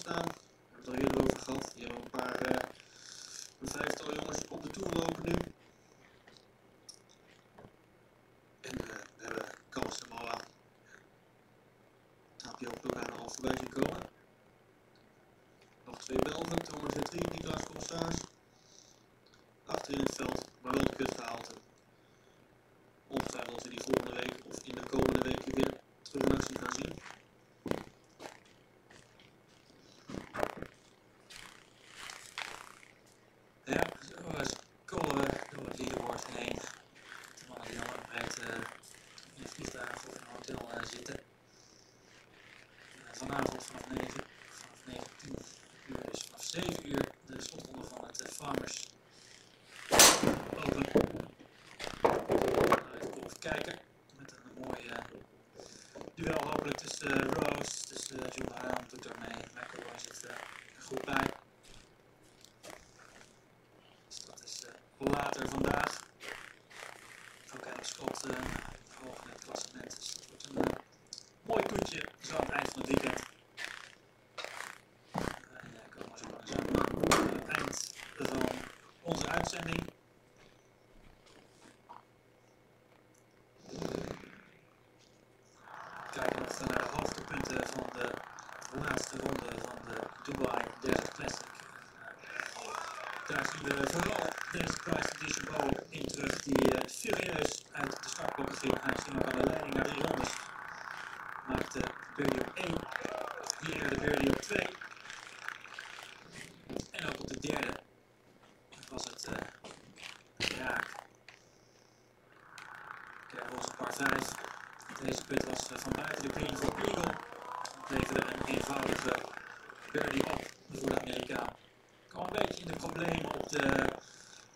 staan. We hebben het al eerder over gehad. Hier hebben we een vijftal jongens op de toer lopen nu. En we hebben Kans en Moa. Heb je ook elkaar al voorbij zien komen. Nog 2 Belgen, Thomas en Tri, Niklas Commissaris. Achter in het veld, maar wel de kustgehalte. Ongetwijfeld dat we die volgende week of in de komende weken weer terug in actie gaan zien. Ja, zo komen we door het leaderboard heen. De mannen die al uit in een vliegtuig of in een hotel zitten. Vanavond vanaf 19 uur, dus vanaf 7 uur de slotronde van het Farmers Open. Even kijken met een mooi duel hopelijk tussen Rose, tussen John Haan doet daarmee, McElroy zit er goed bij. Dus dat is later vandaag. Ook Alex Scott hoog in het klassement, dus dat wordt een mooi toetje zo aan het eind van het weekend. Wij komen zo langzaam aan het eind van onze uitzending. Kijken nog naar de hoogtepunten van de laatste ronde van de Dubai Desert Classic. Daar zien we vooral deze Prize Edition Bowl in terug die serieus uit de startblokken ging. Hij ging ook aan de leiding naar 3 rondes. Maakte birdie op 1, hier de birdie op 2. En ook op de derde was het raak. Kervels par 5. Deze put was van buiten de green voor Eagle. Dat leverde een eenvoudige birdie op voor de Amerikaan. Kwam een beetje in de problemen op de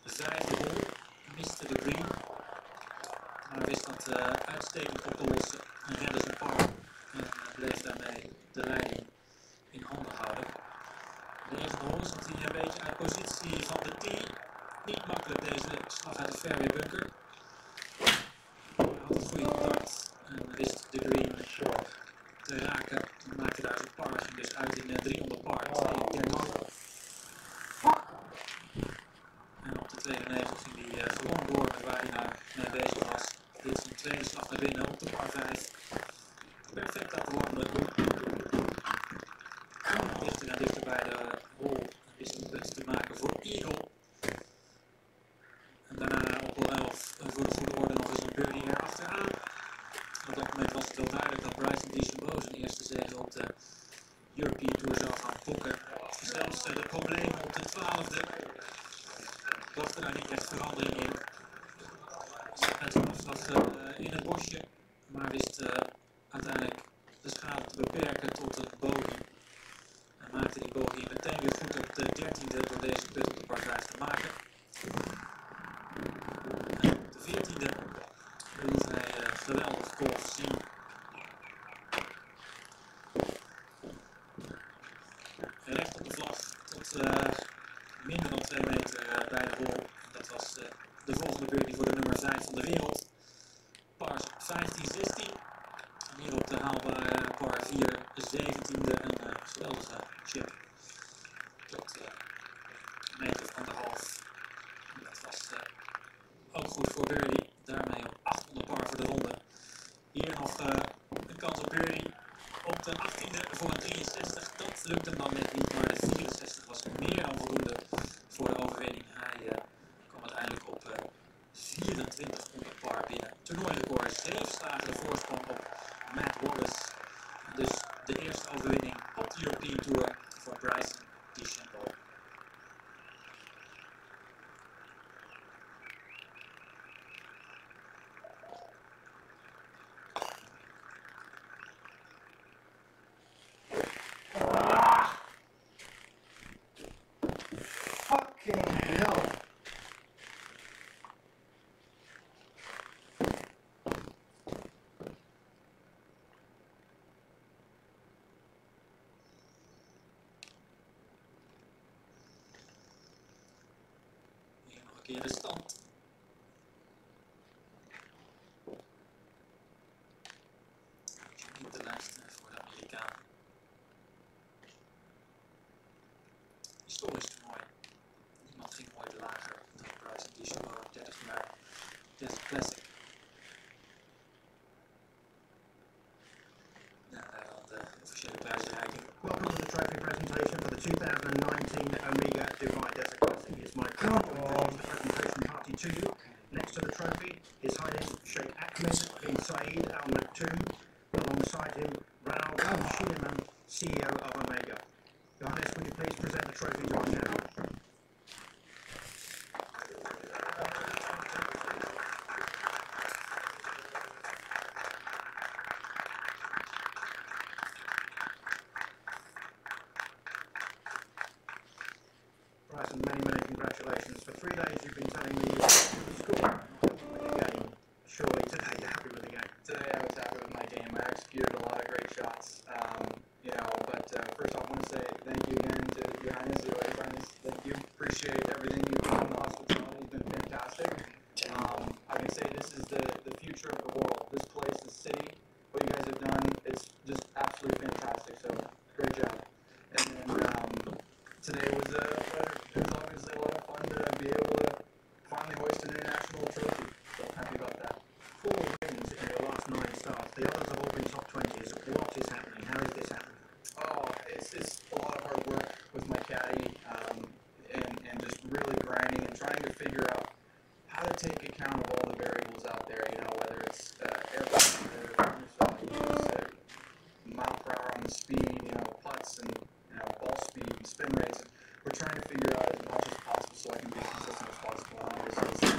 5e hole. Miste de green. Maar wist dat uitstekend op te lossen. En redde zijn par. En bleef daarmee de leiding in handen houden. De eerste hole zat hij een beetje uit positie van de tee. Niet makkelijk deze slag uit de fairway bunker. Hij had een goede contact en wist de green te raken. En maakte daar zijn par. Ging dus uit in 3 onder par. 32. En op de 92 ging hij gewoon door met waar hij mee bezig was. Dit is een tweede slag naar binnen op de par 5. Perfect aan het landen. Dichter en dichter bij de hole. Wist een punt te maken voor Eagle. En daarna op hole 11 voor de goede orde nog eens een birdie erachteraan. Op dat moment was het wel duidelijk dat Bryson DeChambeau zijn eerste zege op de European Tour zou gaan boeken. Zelfs de problemen op de 12e brachten daar niet echt verandering in. Het was in het bosje, maar wist uiteindelijk de schade te beperken tot een bogey. En maakte die bogey meteen weer goed op de 13e door deze put op de par 5 te maken. En op de 14e liet hij geweldig golf zien. Recht op de vlag tot minder dan 2 meter bij de hole. Dat was de volgende birdie voor de nummer 5 van de wereld. Par 15-16. Hier op de haalbare par 4 17e een geweldige chip. Tot een meter of 1,5. Dat was ook goed voor birdie. Daarmee op 8 onder par voor de ronde. Hier nog een kans op birdie. Op de 18e voor een 63. Dat lukt hem dan net niet, maar de 64 was meer dan voldoende voor de overwinning. Hij kwam uiteindelijk op 24 onder par binnen. Toernooirecord 7 slagen voorsprong op Matt Wallace. Dus de eerste overwinning op de European Tour voor Bryson DeChambeau. Fucking hell. Hier nog een keer de stand. Niet de lijst voor de Amerikaan. historisch toernooi. Niemand ging ooit lager dan de prijs in die show 30 jaar 30 Classic. Ja, daar dan de officiële prijsreiking. Welcome to the trophy presentation for the 2019 Omega Divide Desert Classic. It's my pleasure to introduce the presentation party to you. Next to the trophy, His Highness Sheikh Ahmed bin Saeed Al Maktoum, alongside him, Raul Al-Shirman, CEO of Omega. Your Highness, would you please present the trophy to our champion? Bryce, and many congratulations. For 3 days you've been telling me you scored with the game. Surely today you're happy with the game? Today I was happy with my game. I executed a lot of great shots. First off, I want to say thank you again to Your Highness, Your Highness. Thank you. Appreciate everything you've done. The hospitality has been fantastic. I can say this is the future of the world. This place, this city, what you guys have done, it's just absolutely fantastic. So, great job. And then today was obviously a lot of fun to be able to finally hoist an international trophy. So happy about that. 4 wins in your last 9 starts. The others have all been top 20s. What is happening? How is this happening? Oh, it's a lot of hard work with my caddy, and just really grinding and trying to figure out how to take account of all the variables out there. Whether it's air pressure, mile per hour on the speed, putts and ball speed and spin rates. We're trying to figure out as much as possible so I can be as consistent as possible. And obviously,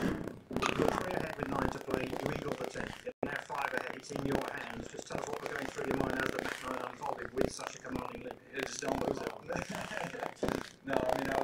you're 3 ahead with 9 to play. You eagle the 10th. You're now 5 ahead. It's in your hands. Just tell us what was going through your mind as the match 9 unfolded with such a commanding lead. Just don't lose it. No, I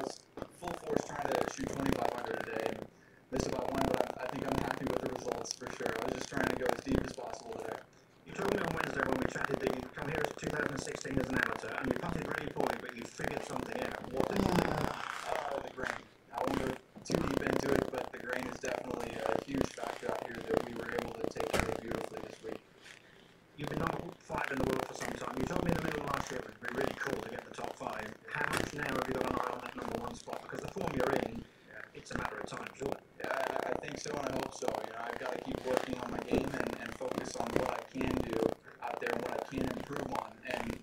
was full force trying to shoot 2,500 a day and missed about 1, but I think I'm happy with the results for sure. I was just trying to go as deep as possible today. You told me on Wednesday when we chatted that you'd come here as 2016 as an amateur and you putted really poorly, but you figured something out. What did you do? The grain. I won't go too deep into it, but the grain is definitely a huge factor out here that we were able to take care of beautifully this week. You've been number 5 in the world for some time. You told me in the middle of last year it would be really cool to get the top 5. How much now have you got an eye on that number 1 spot? Because the form you're in, it's a matter of time, surely. Yeah, I think so, and I hope so. I've got to keep working on my game and focus on what I can do out there and what I can improve on. And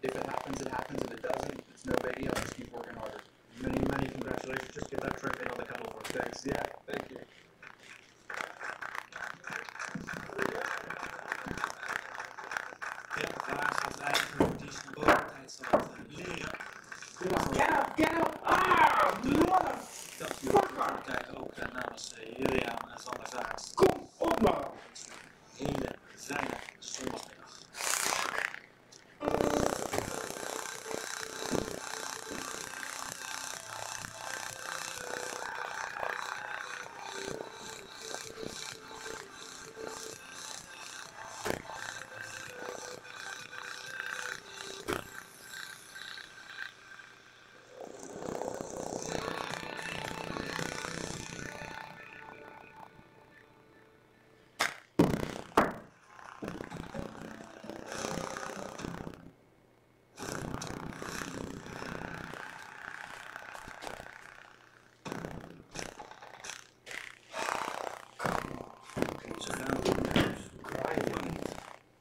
if it happens, it happens. If it doesn't, it's no biggie. I'll just keep working harder. Many congratulations. Just give that trophy another cuddle for us. Thanks. Yeah, thank you. Ja, Baas gaat eigenlijk voor die naar boven tijd zal het leren. Get up! Ah! Dat jullie kijken ook namens Julian en Sander Vaas. Kom op man! Hele fijne zondagmiddag.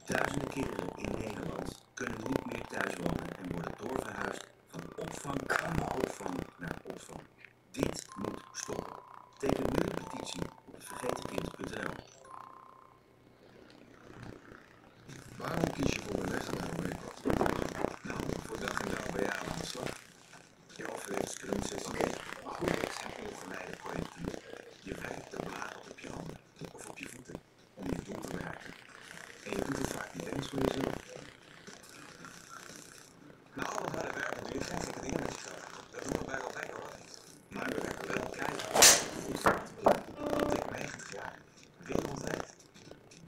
Duizenden kinderen in Nederland kunnen niet meer thuis wonen en worden doorverhuisd van opvang naar opvang. Dit moet stoppen. Teken nu de petitie op het vergetenkind.nl. Waarom kies je voor beleggen bij Omega? Nou, voor dag en dag ben je aan de slag. Je overleeft Scrum 6. Oké, een goed exempel voor leider collectief. Je werkt de bladen op je handen of op je voeten om je doel te bereiken. En je doet het vaak niet eens voor jezelf. Na al dat harde werken doe je geen gekke dingen met jezelf. Dat doen we bij Omega hoor. Maar we werken wel keihard. Goed voor het belang. Dat betekent 90 jaar. Wereldwijd.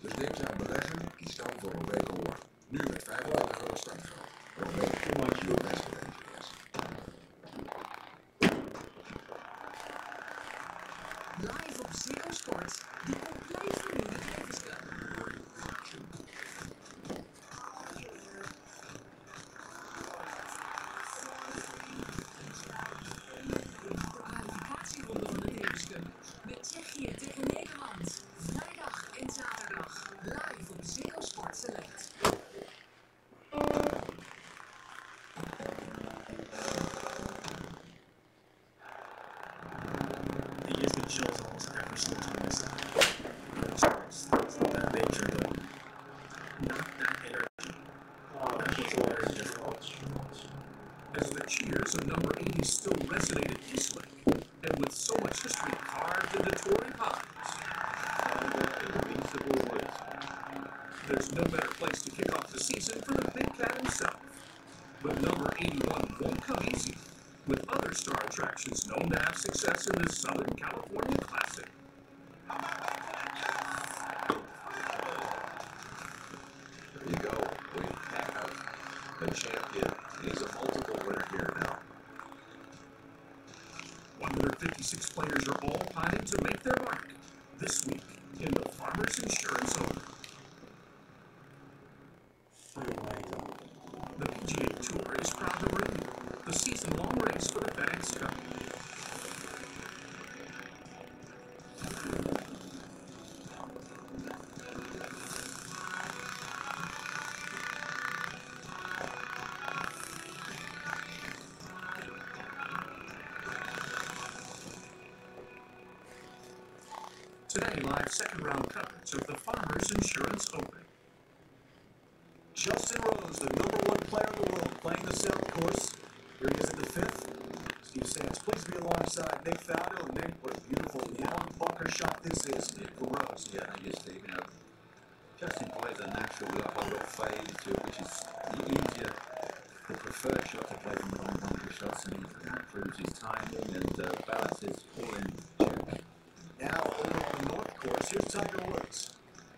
Dus denk je aan beleggen? Kies dan voor Omega One. Nu met €25 startgeld. Omega Your Best Engineers. Live op Zero Sport, die compleet vernieuwde levensstijl. as the cheers of number 80 still resonate at Eastlake, and with so much history carved into Torrey Pines. Invincible Woods. There's no better place to kick off the season for the Big Cat himself. But number 81 won't come easy, with other star attractions known to have success in this Southern California Classic. There you go. We have a champion. He's a multiple winner here now. 156 players are all pining to make their mark this week in the Farmers Insurance Open. The PGA Tour is proud to bring you the season-long race for the FedEx Cup. Today, live second-round coverage of the Farmers Insurance Open. Justin Rose, the #1 player in the world, playing the South course. Here he is at the 5th. Steve Sands, please be alongside Nick Faldo. And Nick, what a beautiful long bunker shot this is for Rose. Yeah, thank you, Steve. You know, Justin plays a natural with a whole lot of fade to it, which is the easier, the preferred shot to play from the long bunker shots, and he improves his timing and balances all in check. Now, over on the North course, here's Tiger Woods.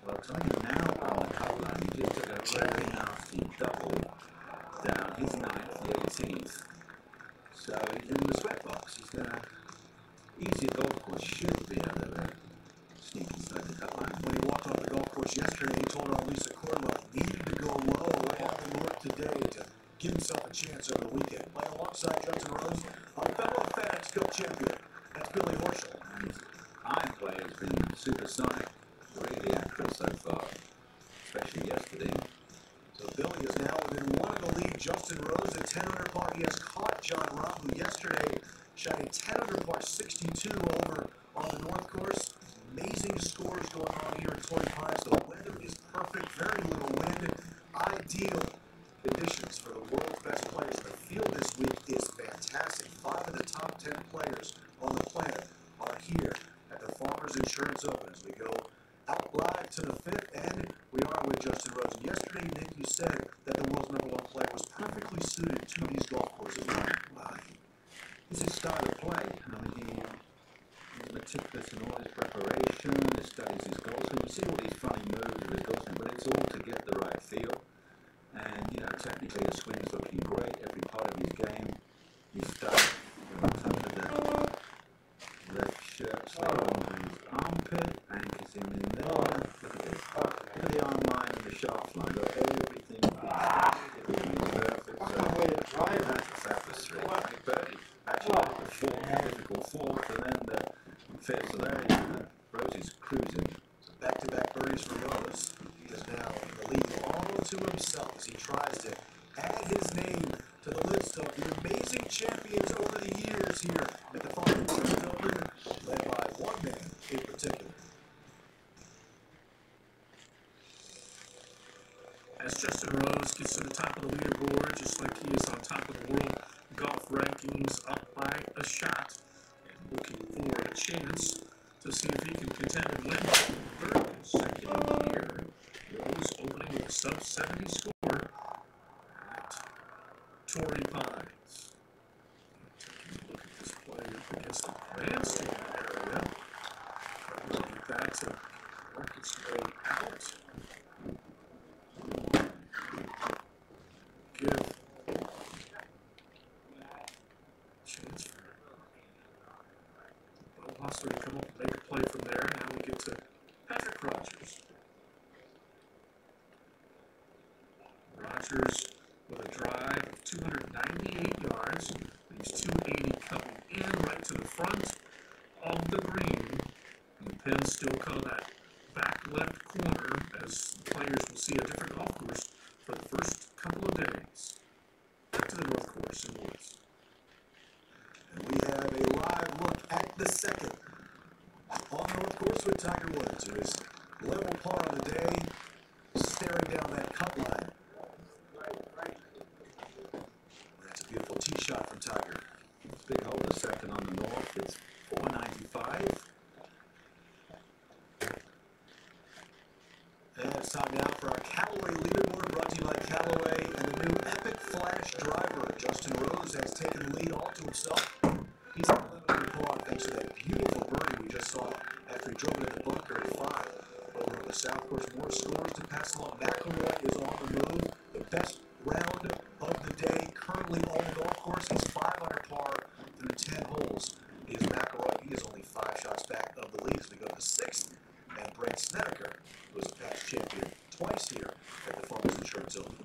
Well, Tiger now on the cut line, he just took a very nasty double down his 9th, the 18th. So he's in the sweatbox. He's got an easier golf course, should be able to sneak inside the cut line. When he walked off the golf course yesterday, he told our Lisa Corlow he needed to go low on the North today to give himself a chance over the weekend. Playing alongside Justin Rose, our fellow FedEx Cup champion. That's Billy Horschel. And his iron play has been supersonic, really accurate so far, especially yesterday. So Billy is now within 1 in the lead. Justin Rose at 10 under par. He has caught John Rahm, who yesterday shot a 10 under par 62 over on the North course. Amazing scores going on here at Torrey Pines. The weather is perfect, very little wind. Ideal conditions for the world's best players. The field this week is fantastic. 5 of the top 10 players on the planet are here at the Farmers Insurance Open as we go out live to the 5th, and we are with Justin Rose. And yesterday, Nick, you said that the world's #1 player was perfectly suited to these golf courses. Why? It's his style of play. I mean, he's meticulous in all his preparation, he studies his golf swing. You see all these funny moves of his golf swing, but it's all to get the right feel. And, you know, technically his swing's looking great. Every part of his game, he's stuck on top of the left shirt sleeve on his armpit, anchors him in there. Look at this. Look at the arm line and the shaft line. Look, everything is perfect. So that's a tapestry. Birdie actually the fourth, difficult fourth, and then the fifth. So there Rosie's cruising. So back-to-back birdies for Rose. He is now in the lead all to himself as he tries to add his name to the list of the amazing champions over the years here at the Farmers Insurance Open, led by one man in particular. As Justin Rose gets to the top of the leaderboard, just like he is on top of the world golf rankings, up by a shot, and looking for a chance to see if he can contend and win third consecutive year. Rose opening with a sub-70 score at Torrey Pines. Taking a look at this play up against the grandstand area. We'll get that to work its way out. Give chance for Bob Hostler to come up and make a play from there. Now we get to Patrick Rogers. Rogers with a drive of 298 yards. These 280 coming in right to the front of the green. And the pins still come that back left corner as players will see a different golf course for the first couple of days. Back to the North Course in Woods. And we have a live look at the second on the North Course with Tiger Woods, who is level par on the day, staring down that cut line. That's a beautiful tee shot from Tiger. It's a big hole, the second on the north. It's 495. And it's time now for our Callaway leaderboard, brought to you by Callaway and the new Epic Flash driver. Justin Rose has taken the lead all to himself. He's at 11 under par thanks to that beautiful birdie we just saw after he drove it in the bunker at 5. Over on the south course, more scores to pass along. McIlroy is on the move. The best round of the day currently on the golf course. He's 5 under par through 10 holes. Is McIlroy. He is only 5 shots back of the lead as we go to the 6th. And Brent Snedeker was past champion twice here at the Farmers Insurance Open.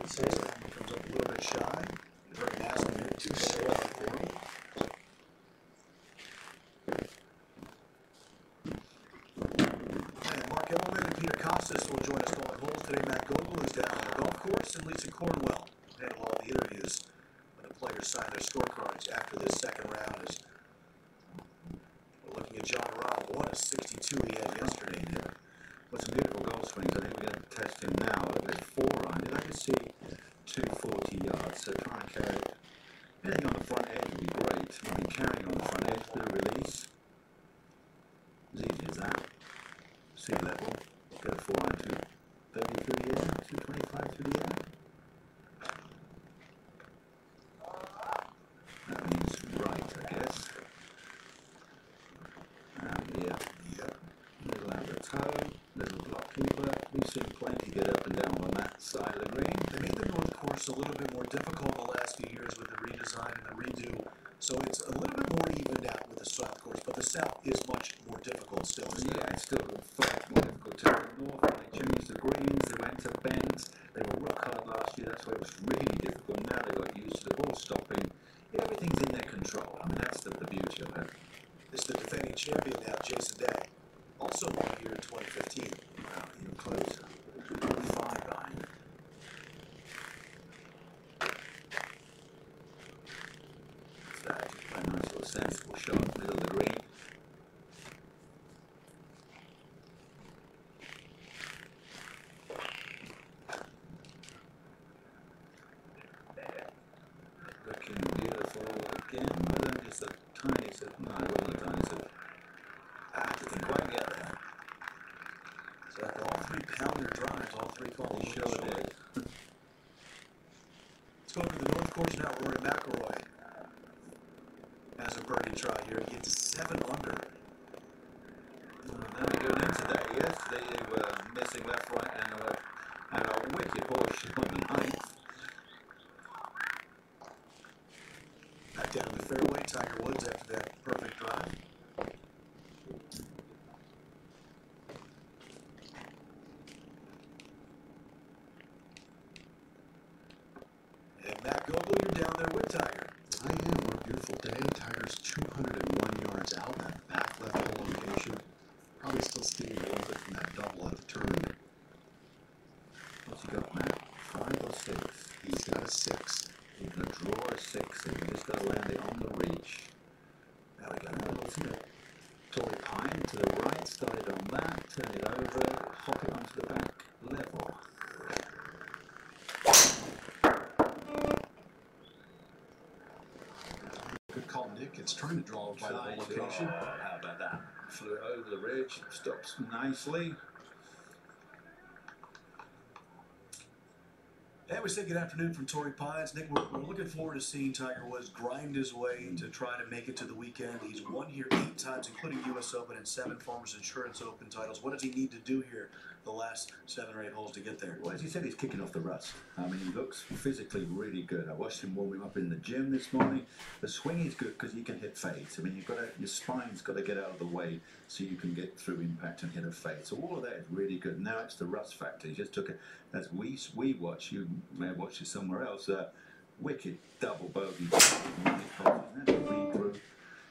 Comes up a little bit shy. Very nasty hit, 2-6. And Mark Edelman and Peter Costas will join us calling holes today. Matt Goble is down on the golf course, and Lisa Cornwell handle all the interviews when the players sign their scorecards after this second round. As we're looking at John Rahm, what a 62 he had yesterday. Well, some beautiful golf swings. I think we're going to test him now. There's 4 on it. I could see 240 yards, so try and carry it. Anything on the front edge would be great. I mean, carrying on the front edge, bit of release. As easy as that. Sea level. Get a 4 on 230 through the air, 225 through the air. That means right, I guess. And yeah. Little out the toe. Little block keeper. We've seen plenty get up and down on that side of the green. They made the North Course a little bit more difficult the last few years with the redesign and the redo, so it's a little bit more evened out with the South Course, but the South is much more difficult still. Yeah, it's still far more difficult to the north. When they changed the greens, they went to bends. They were rock hard last year. That's why it was really difficult. Now they got used to the ball stopping. Everything's in their control. I mean, that's the beauty of it. This is the defending champion now, Jason Day. Also won here in 2015. Wow, even closer. 5 behind. So that just a nice little sensible shot, middle of the green. Looking beautiful again, but then just a tiny sip. No, it wasn't a tiny sip. Didn't quite get there. So after all 3 pounder drives, all 3 calls He sure did. Let's go over to the North Course now. Rory McIlroy has a birdie try here. He gets 7 under. Now we're going into that. Yesterday they were missing left, right, and a wicked horse on the 9th. Back down the fairway, Tiger Woods after that perfect drive. And Matt Goble, you're down there with Tiger. I am. What a beautiful day. Tiger's 201 yards out. That back left hole location. Probably still steaming a little bit from that double at the turn. What's he got, Matt? 5 or 6? He's got a 6. He's going to draw a 6, and you just got to land it on the reach. Now we got a little Torrey Pine to the right, started on that, turn it over, hop it onto the back level. Good call, Nick. It's trying to draw by the hole location. How about that? Flew it over the ridge, stops nicely. And we say good afternoon from Torrey Pines. Nick, we're looking forward to seeing Tiger Woods grind his way to try to make it to the weekend. He's won here 8 times, including U.S. Open and 7 Farmers Insurance Open titles. What does he need to do here the last 7 or 8 holes to get there? Well, as you said, he's kicking off the rust. I mean, he looks physically really good. I watched him warming up in the gym this morning. The swing is good because you can hit fades. I mean, your spine's got to get out of the way so you can get through impact and hit a fade. So all of that is really good. Now it's the rust factor. He just took it, as we watch, you may have watched it somewhere else, wicked double bogey. Read through.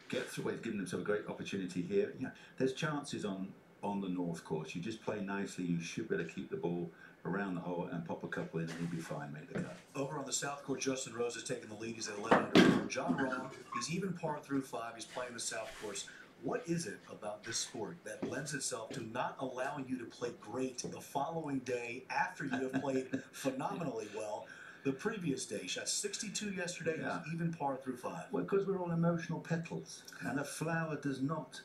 get through. He's given themselves a great opportunity here. Yeah, there's chances on the north course. You just play nicely. You should be able to keep the ball around the hole and pop a couple in, and you'll be fine, make the cut. Over on the south court, Justin Rose is taking the lead. He's at 11 under. John Rahm, he's even par through 5. He's playing the south course. What is it about this sport that lends itself to not allowing you to play great the following day after you have played phenomenally well the previous day? Shot 62 yesterday, Yeah. He's even par through 5. Well, because we're all emotional petals, and a flower does not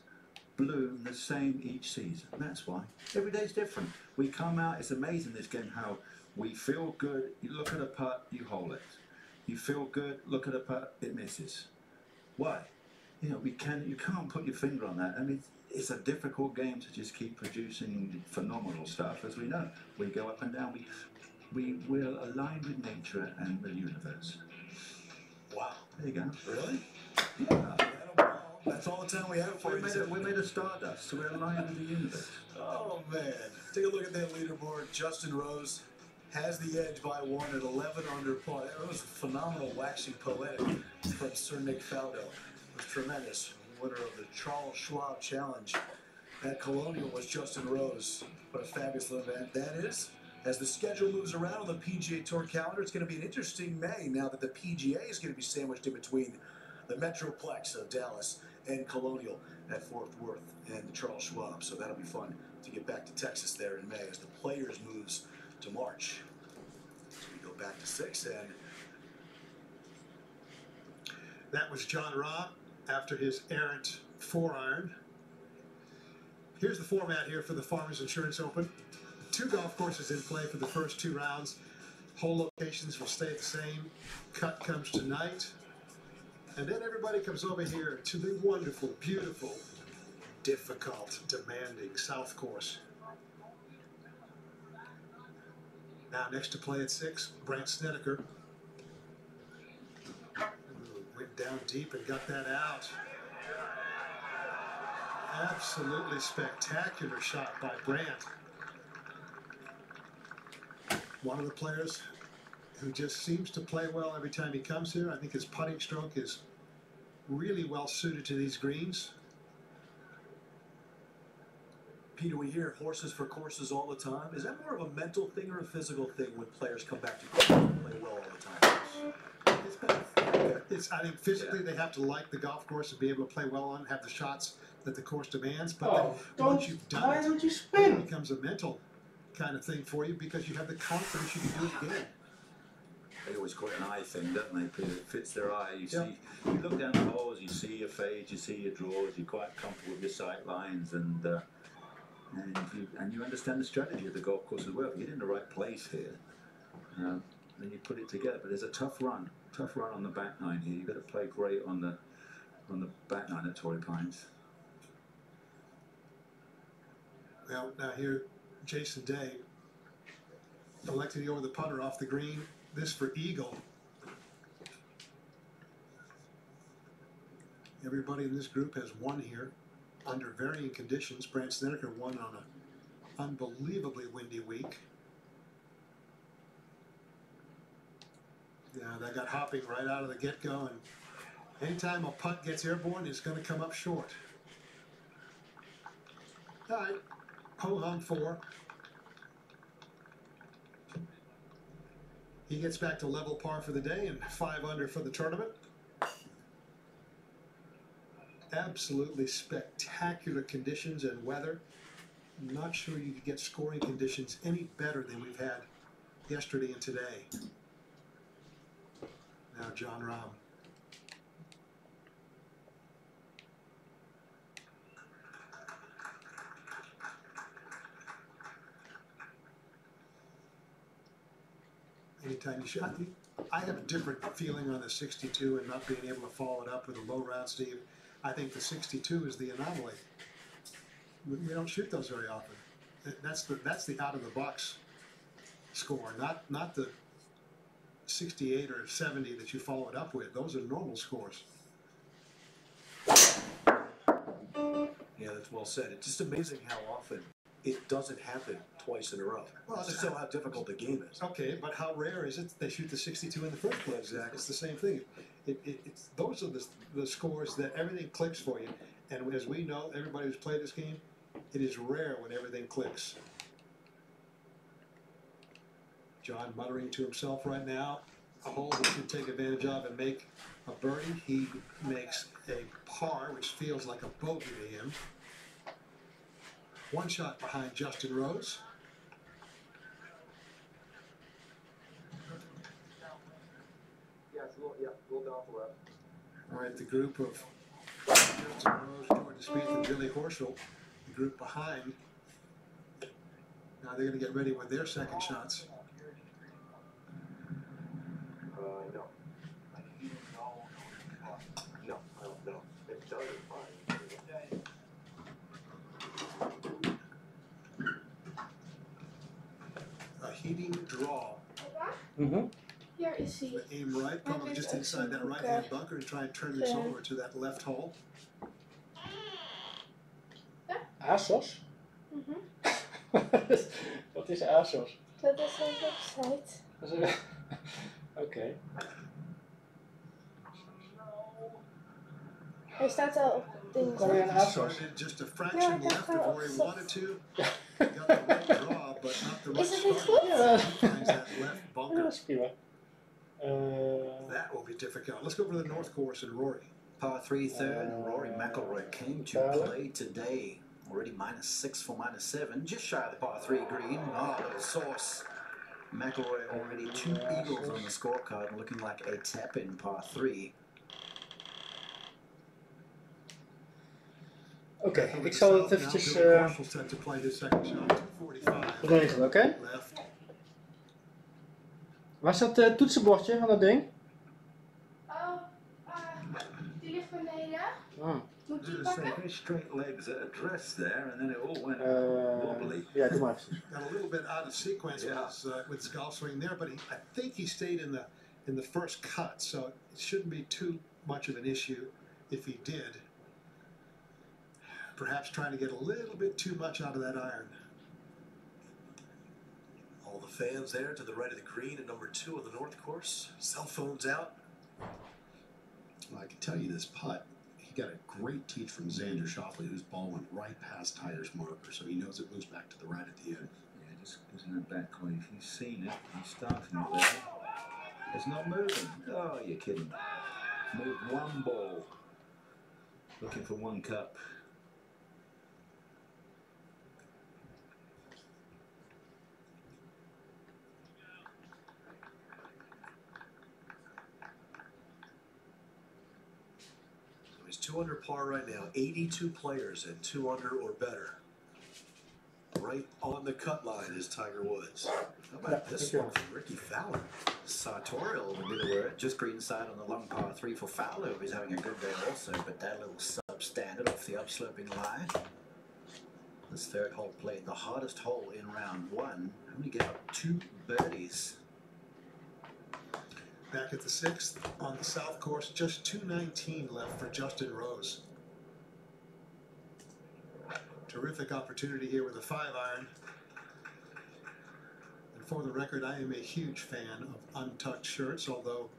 bloom the same each season. That's why. Every day's different. We come out, it's amazing this game how we feel good, you look at a putt, you hole it. You feel good, look at a putt, it misses. Why? You know, you can't put your finger on that. I mean, it's a difficult game to just keep producing phenomenal stuff, as we know. We go up and down, we're aligned with nature and the universe. Wow. There you go. Really? Yeah. That's all the time we have for you. We made a stardust, so we're aligned with the universe. Oh, man. Take a look at that leaderboard. Justin Rose has the edge by 1 at 11 under par. That was a phenomenal waxing poetic from Sir Nick Faldo. It was tremendous. Winner of the Charles Schwab Challenge at Colonial was Justin Rose. What a fabulous event that is. As the schedule moves around on the PGA Tour calendar, it's going to be an interesting May now that the PGA is going to be sandwiched in between the Metroplex of Dallas and Colonial at Fort Worth and the Charles Schwab. So that'll be fun to get back to Texas there in May as the Players moves to March. So we go back to 6, and That was John Rahm after his errant 4-iron. Here's the format here for the Farmers Insurance Open. 2 golf courses in play for the first 2 rounds. Hole locations will stay the same. Cut comes tonight. And then everybody comes over here to the wonderful, beautiful, difficult, demanding South Course. Now next to play at 6, Brandt Snedeker. Went down deep and got that out. Absolutely spectacular shot by Brandt. One of the players who just seems to play well every time he comes here. I think his putting stroke is really well suited to these greens. Peter, we hear horses for courses all the time. Is that more of a mental thing or a physical thing when players come back to course and play well all the time? It's both. I think physically they have to like the golf course and be able to play well on, have the shots that the course demands. But then once you've done why it, don't you spin? it becomes a mental kind of thing for you because you have the confidence you can do it again. They always call it an eye thing, don't they? Because it fits their eye. You see, you look down the holes, you see your fades, you see your draws, you're quite comfortable with your sight lines, and you understand the strategy of the golf course as well. If you get in the right place here, then you put it together. But there's a tough run on the back nine here. You've got to play great on the back nine at Torrey Pines. Well, now here, Jason Day elected to go with the putter off the green. This for eagle. Everybody in this group has won here under varying conditions. Brandt Snedeker won on an unbelievably windy week. Yeah, they got hopping right out of the get-go, and anytime a putt gets airborne, it's going to come up short. All right, ho-hum 4. He gets back to level par for the day and 5 under for the tournament. Absolutely spectacular conditions and weather. I'm not sure you could get scoring conditions any better than we've had yesterday and today. Now John Rahm. Anytime you shot, I have a different feeling on the 62 and not being able to follow it up with a low round, Steve. I think the 62 is the anomaly. We don't shoot those very often. That's the out of the box score, not the 68 or 70 that you follow it up with. Those are normal scores. Yeah, that's well said. It's just amazing how often it doesn't happen twice in a row. Well, that's just how difficult the game is. Okay, but how rare is it that they shoot the 62 in the first place? Exactly. It's the same thing. It's those are the scores that everything clicks for you. And as we know, everybody who's played this game, it is rare when everything clicks. John muttering to himself right now, a hole he should take advantage of and make a birdie. He makes a par, which feels like a bogey to him. One shot behind Justin Rose. All right, the group of Justin Rose, Jordan Spieth, and Billy Horschel, the group behind. Now they're going to get ready with their second shots. No. No, I don't know. It doesn't fine. A heating draw. Mm-hmm. Here is he. Aim right, probably just inside that right-hand bunker, and try and turn this over to that left hole. ASOS? Wat is ASOS? Dat is een website. Oké. Hij staat al op dingen. Kom je aan ASOS? Just a fraction left of where he wanted to. Got the right draw, but not the right spot. Ja, Finds that left bunker. dat is prima. That will be difficult. Let's go for the North Course and Rory. Par 3 third, and Rory McIlroy came to play today. Already -6 for -7, just shy of the par 3 green. Oh, little sauce. McIlroy already 2 eagles on the scorecard, looking like a tap in par 3. Oké, ik zal het eventjes regelen, oké? Waar staat het toetsenbordje van dat ding? Die ligt beneden. Oh. Moet je pakken? Very straight legs at address there, and then it all went wobbly. Ja, doe maar even. Got a little bit out of sequence with his golf swing there, but I think he stayed in the first cut, so it shouldn't be too much of an issue if he did. Perhaps trying to get a little bit too much out of that iron. All the fans there to the right of the green at number 2 of the North Course. Cell phones out. Well, I can tell you this putt, he got a great teach from Xander Schauffele, whose ball went right past Tyler's marker, so he knows it moves back to the right at the end. Yeah, just goes in the back corner. If he's seen it, he's starting it there. It's not moving. Oh, you're kidding. Moved one ball. Looking for one cup. He's 2 under par right now. 82 players at 2 under or better. Right on the cut line is Tiger Woods. How about this one from Ricky Fowler? Sartorial in the middle where just greenside on the long par 3 for Fowler, who's having a good day also, but that little substandard off the upsloping line. This third hole played the hardest hole in round 1. Only gave up 2 birdies. Back at the 6th on the South Course, just 219 left for Justin Rose. Terrific opportunity here with a 5-iron. And for the record, I am a huge fan of untucked shirts, although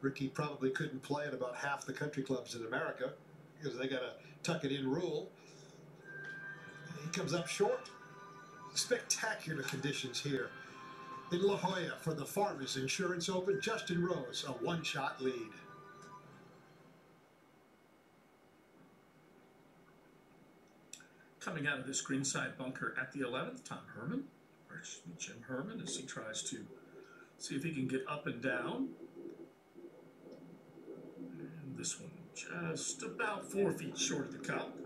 Ricky probably couldn't play at about half the country clubs in America because they got a tuck it in rule. He comes up short. Spectacular conditions here in La Jolla for the Farmers Insurance Open. Justin Rose, a 1-shot lead. Coming out of this greenside bunker at the 11th, Tom Herman, or Jim Herman, as he tries to see if he can get up and down. And this one just about 4 feet short of the cup.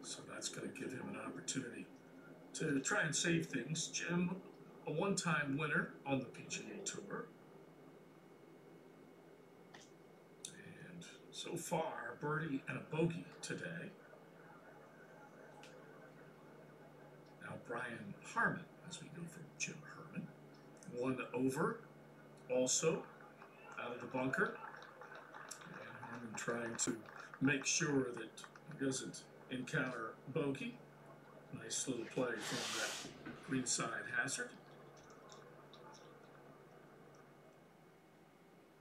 So that's going to give him an opportunity to try and save things. Jim, a one-time winner on the PGA Tour. And so far, a birdie and a bogey today. Now Brian Harmon, as we go from Jim Herman. 1 over, also out of the bunker. And Harmon trying to make sure that he doesn't encounter bogey. Nice little play from that greenside hazard.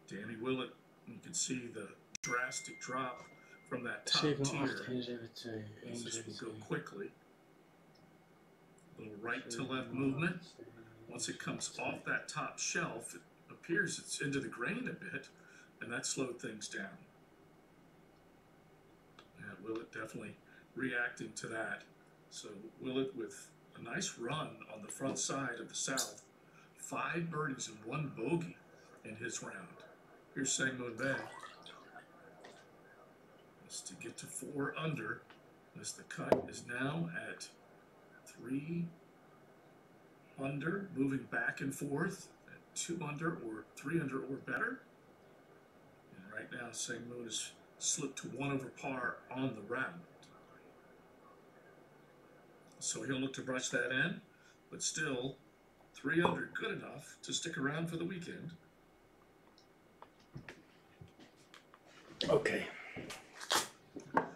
Danny Willett You can see the drastic drop from that top 7, tier. 8, 1, 7, 2, 1, This 7, will 2. go quickly. Little right to left movement. Once it comes off that top shelf, it appears it's into the grain a bit, and that slowed things down. Yeah, Willett definitely reacting to that. So Willett with a nice run on the front side of the South. 5 birdies and 1 bogey in his round. Here's Sangmoon Bae. That's to get to 4 under, as the cut is now at 3 under, moving back and forth at 2 under or 3 under or better. And right now, Sangmoon has slipped to 1 over par on the round. So he'll look to brush that in, but still 3 under, good enough to stick around for the weekend. Okay.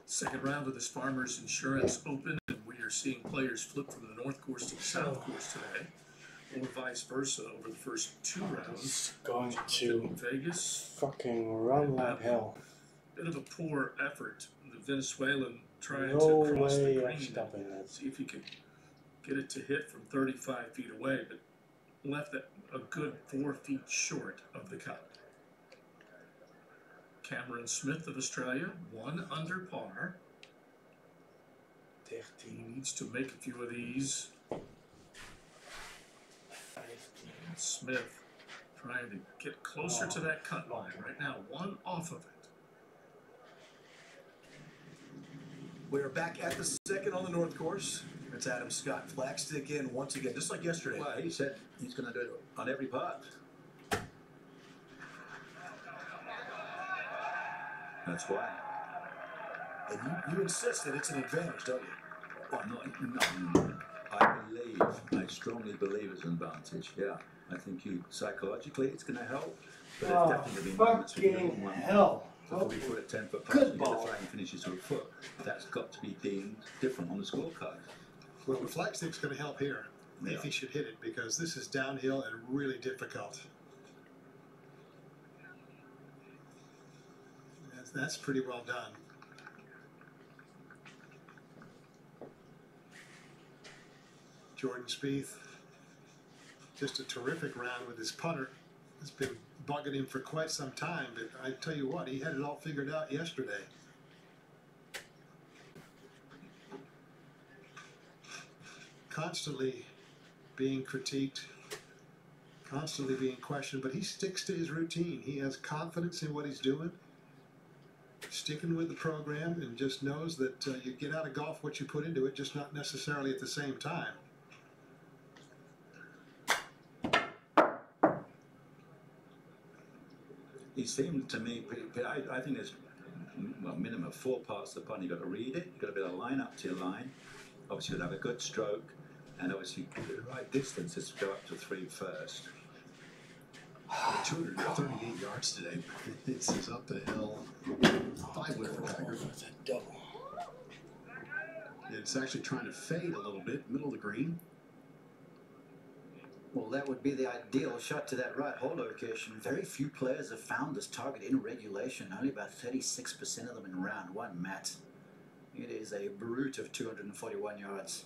Second round of this Farmers Insurance Open, and we are seeing players flip from the North Course to the South Course today, or vice versa over the first 2 rounds. It's going to Vegas. fucking run like hell. Bit of a poor effort. The Venezuelan trying No to cross the way green I'm stopping that. see if he could get it to hit from 35 feet away, but left it a good 4 feet short of the cut. Cameron Smith of Australia, 1 under par. 13. He needs to make a few of these. 15. And Smith trying to get closer to that cut line. Right now, 1 off of it. We're back at the second on the North Course. It's Adam Scott. Flagstick in once again, just like yesterday. Well, he said he's going to do it on every part. That's why. And you insist that it's an advantage, don't you? Well, no. I strongly believe it's an advantage, yeah. I think psychologically it's going to help. But it's definitely been moments when you don't want hell. to 40-foot at 10-foot putt, you get a flying finishes to a foot. That's got to be deemed different on the scorecard. Well, the flagstick's going to help here, if he should hit it, because this is downhill and really difficult. That's pretty well done. Jordan Spieth, just a terrific round with his putter. It's been bugging him for quite some time, but I tell you what, he had it all figured out yesterday. Constantly being critiqued, constantly being questioned, but he sticks to his routine. He has confidence in what he's doing, sticking with the program, and just knows that you get out of golf what you put into it, just not necessarily at the same time. He seemed to me, I think there's minimum of 4 parts of the putt. You've got to read it, you've got to be able to line up to your line. Obviously, you've got to have a good stroke, and obviously, the right distance is to go up to 3 first. 238 yards today. This is up the hill. 5 wood for Tiger. It's a double. It's actually trying to fade a little bit, middle of the green. Well, that would be the ideal shot to that right hole location. Very few players have found this target in regulation. Only about 36% of them in round 1, Matt. It is a brute of 241 yards.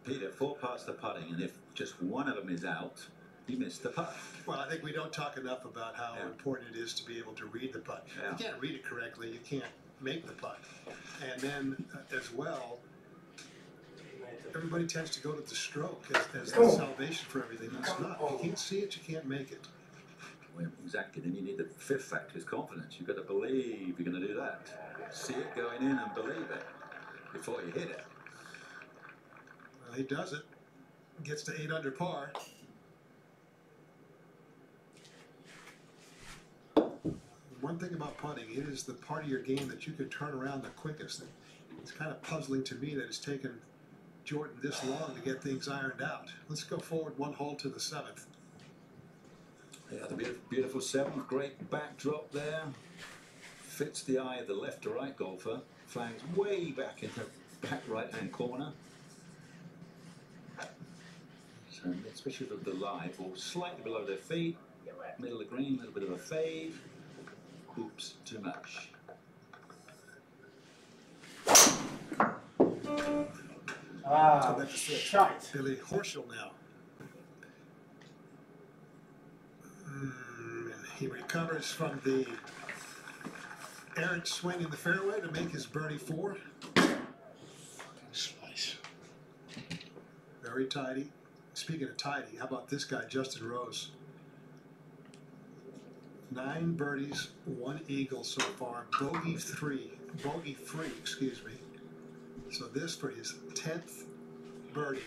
Peter, 4 parts to putting, and if just one of them is out, you missed the putt. Well, I think we don't talk enough about how important it is to be able to read the putt. If you can't read it correctly, you can't make the putt. And then, as well, everybody tends to go to the stroke as the salvation for everything. It's not. You can't see it, you can't make it. Well, exactly. Then you need the 5th factor is confidence. You've got to believe you're going to do that. See it going in and believe it before you hit it. Well, he does it. Gets to 8 under par. One thing about putting, it is the part of your game that you can turn around the quickest. It's kind of puzzling to me that it's taken Jordan this long to get things ironed out. Let's go forward 1 hole to the 7th. Yeah, the beautiful 7th, great backdrop there. Fits the eye of the left to right golfer. Flags way back in the back right-hand corner. So especially with the lie ball slightly below their feet. Middle of the green, a little bit of a fade. Oops, too much. Ah, shite. Billy Horschel now. He recovers from the errant swing in the fairway to make his birdie 4. Slice. Very tidy. Speaking of tidy, how about this guy, Justin Rose? 9 birdies, 1 eagle so far, bogey free, excuse me. So this for his 10th birdie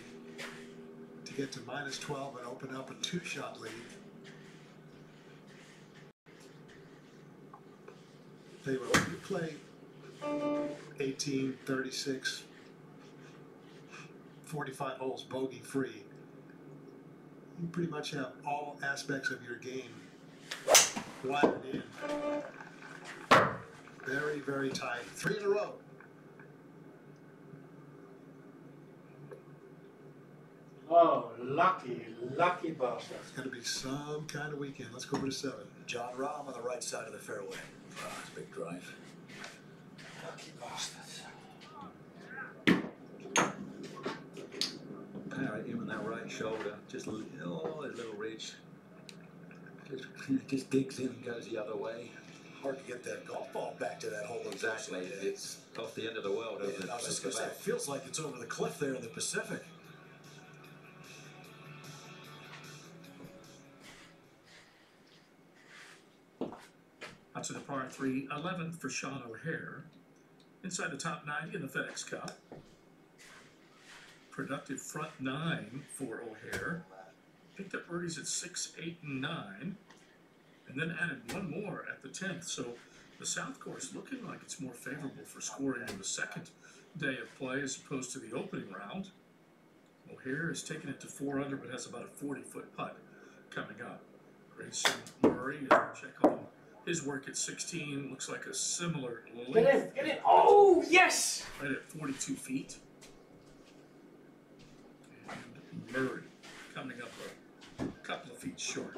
to get to -12 and open up a 2-shot lead. Tell you what, when you play 18, 36, 45 holes bogey free, you pretty much have all aspects of your game wired in. Very, very tight. 3 in a row. Oh, lucky bastard. It's going to be some kind of weekend. Let's go over to 7. John Rahm on the right side of the fairway. That's a big drive. Lucky bastards. Alright, even that right shoulder, just a little ridge. Just digs in and goes the other way. Hard to get that golf ball back to that hole. Exactly. It's off the end of the world, isn't it? I was just going to say, it feels like it's over the cliff there in the Pacific. Out to the par 3, 11th for Sean O'Hare. Inside the top 90 in the FedEx Cup. Productive front 9 for O'Hare. Picked up birdies at 6, 8, and 9. And then added 1 more at the 10th. So the South Course looking like it's more favorable for scoring in the second day of play as opposed to the opening round. O'Hare has taken it to 4 under but has about a 40-foot putt coming up. Grayson Murray, check on his work at 16, looks like a similar length. Get in! Oh, yes! Right at 42 feet. And Murray coming up a couple of feet short.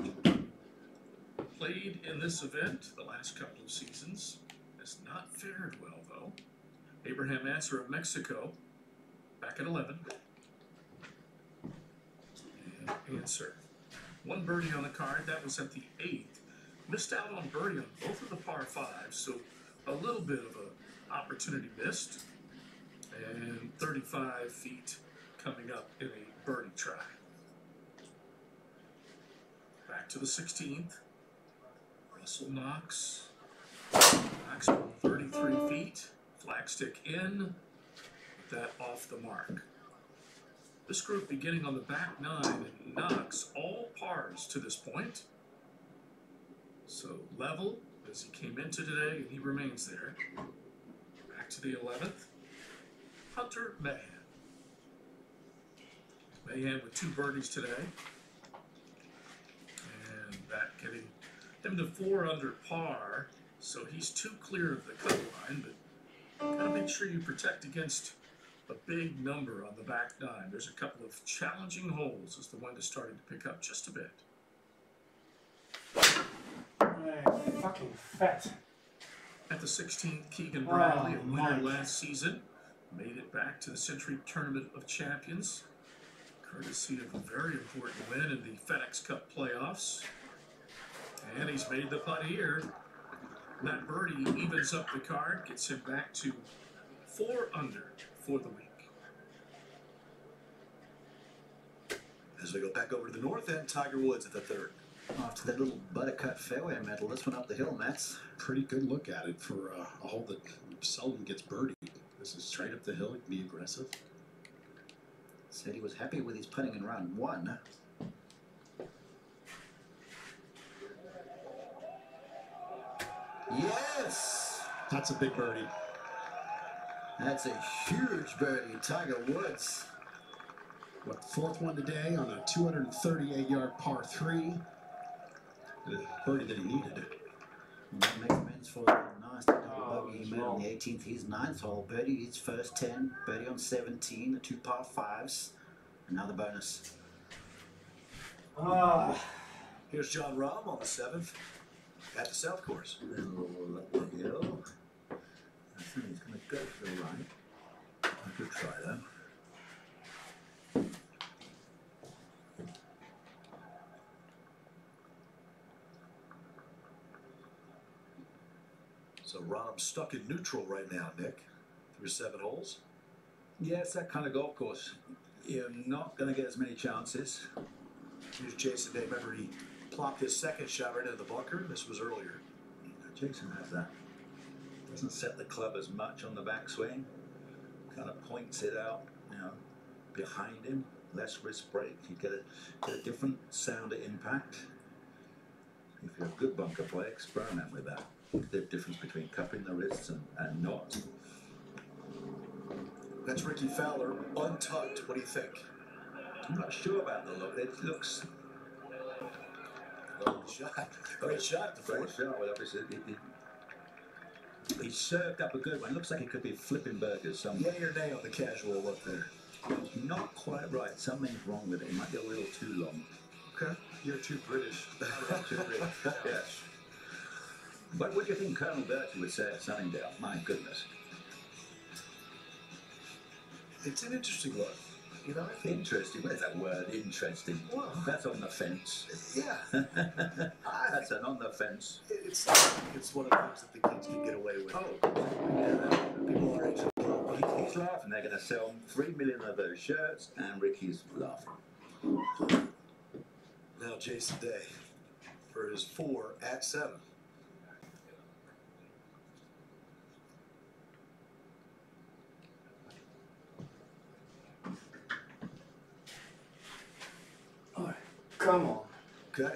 Played in this event the last couple of seasons. Has not fared well, though. Abraham Answer of Mexico, back at 11. And Answer. 1 birdie on the card, that was at the 8th. Missed out on birdie on both of the par 5s, so a little bit of an opportunity missed. And 35 feet coming up in a birdie try. Back to the 16th. Russell Knox. Knox 33 feet. Flagstick in. That off the mark. This group beginning on the back 9 and Knox, all pars to this point. So level as he came into today, and he remains there. Back to the 11th. Hunter Mahan. Mahan with 2 birdies today. And that getting him to 4 under par. So he's 2 clear of the cut line, but gotta make sure you protect against a big number on the back 9. There's a couple of challenging holes as the wind is starting to pick up just a bit. Fucking fat. At the 16th, Keegan Bradley, a winner last season, made it back to the Century Tournament of Champions, courtesy of a very important win in the FedEx Cup playoffs. And he's made the putt here. That birdie evens up the card, gets him back to 4 under for the week. As we go back over to the north end, Tiger Woods at the 3rd. After that little buttercut fairway metal, this one up the hill, Mats. Pretty good look at it for a hole that seldom gets birdied. This is straight up the hill, it can be aggressive. Said he was happy with his putting in round 1. Yes! That's a big birdie. That's a huge birdie, Tiger Woods. What, 4th one today on a 238-yard par 3. The birdie that he needed. And that makes amends for the nasty double bogey he made on the 18th. His 9th hole, birdie his first 10, birdie on 17, the 2 par 5s, another bonus. Here's John Rahm on the 7th at the South Course. Little up the hill. I think he's going to go to the right. I could try that. So Rahm's stuck in neutral right now, Nick, through 7 holes. Yeah, it's that kind of golf course. You're not going to get as many chances. Here's Jason Day. Remember, he plopped his second shot right into the bunker. This was earlier. Jason has that. Doesn't set the club as much on the backswing. Kind of points it out, behind him. Less wrist break. You get a different sound of impact. If you're a good bunker player, experiment with that. The difference between cupping the wrists and not. That's Ricky Fowler, untucked. What do you think? I'm not sure about the look. It looks... Great shot. Great shot. Great shot. Well, obviously, he served up a good one. Looks like he could be flipping burgers somewhere. Yay or nay on the casual look there? Not quite right. Something's wrong with it. It might be a little too long. Okay. You're too British. Too British. Yes. What do you think Colonel Bertie would say at Sunningdale? My goodness. It's an interesting look. I think... Interesting. Where's that word? Interesting. Well, that's on the fence. Yeah. That's an on the fence. It's one of the things that the kids can get away with. Oh, yeah. People are actually... He's laughing. They're going to sell 3 million of those shirts, and Ricky's laughing. Now Jason Day for his 4 at 7. All right, come on. Okay.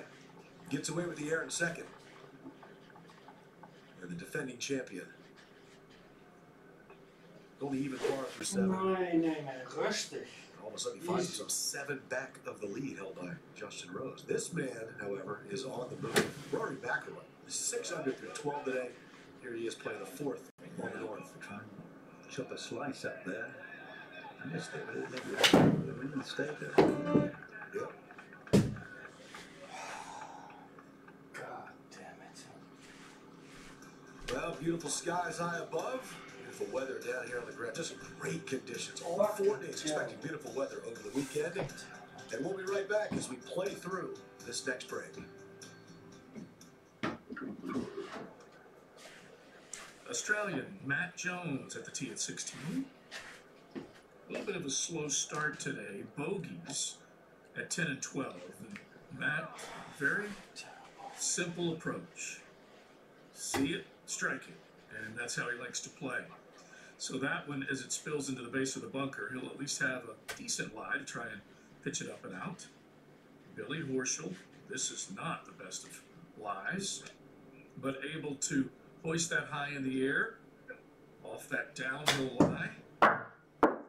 Gets away with the air in second. They're the defending champion. Only even par through 7. Nee, rustig. All of a sudden he finds himself 7 back of the lead held by Justin Rose. This man, however, is on the move. Rory McIlroy is 6 under through 12 today. Here he is playing the 4th on the north. Try and chop a slice up there. I missed it, but it didn't stay there. Yep. God damn it. Well, beautiful skies high above. Beautiful weather down here on the ground. Just great conditions. All 4 days expecting beautiful weather over the weekend. And we'll be right back as we play through this next break. Australian Matt Jones at the tee at 16. A little bit of a slow start today. Bogeys at 10 and 12. And Matt, very simple approach. See it, strike it. And that's how he likes to play. So that one, as it spills into the base of the bunker, he'll at least have a decent lie to try and pitch it up and out. Billy Horschel, this is not the best of lies, but able to hoist that high in the air off that downhill lie.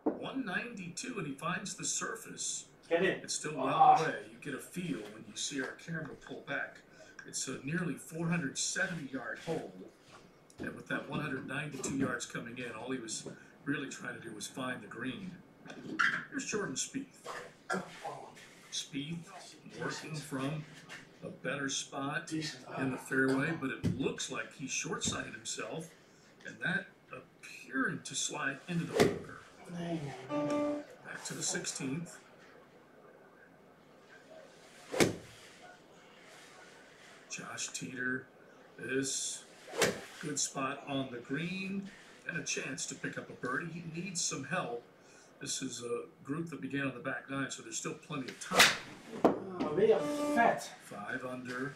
192, and he finds the surface. Get in. It's still well away. You get a feel when you see our camera pull back. It's a nearly 470-yard hole. And with that 192 yards coming in, all he was really trying to do was find the green. Here's Jordan Spieth. Spieth working from a better spot in the fairway, but it looks like he short-sighted himself, and that appearing to slide into the bunker. Back to the 16th. Josh Teeter, this good spot on the green and a chance to pick up a birdie. He needs some help. This is a group that began on the back 9, so there's still plenty of time. Oh, weer vet. 5 under.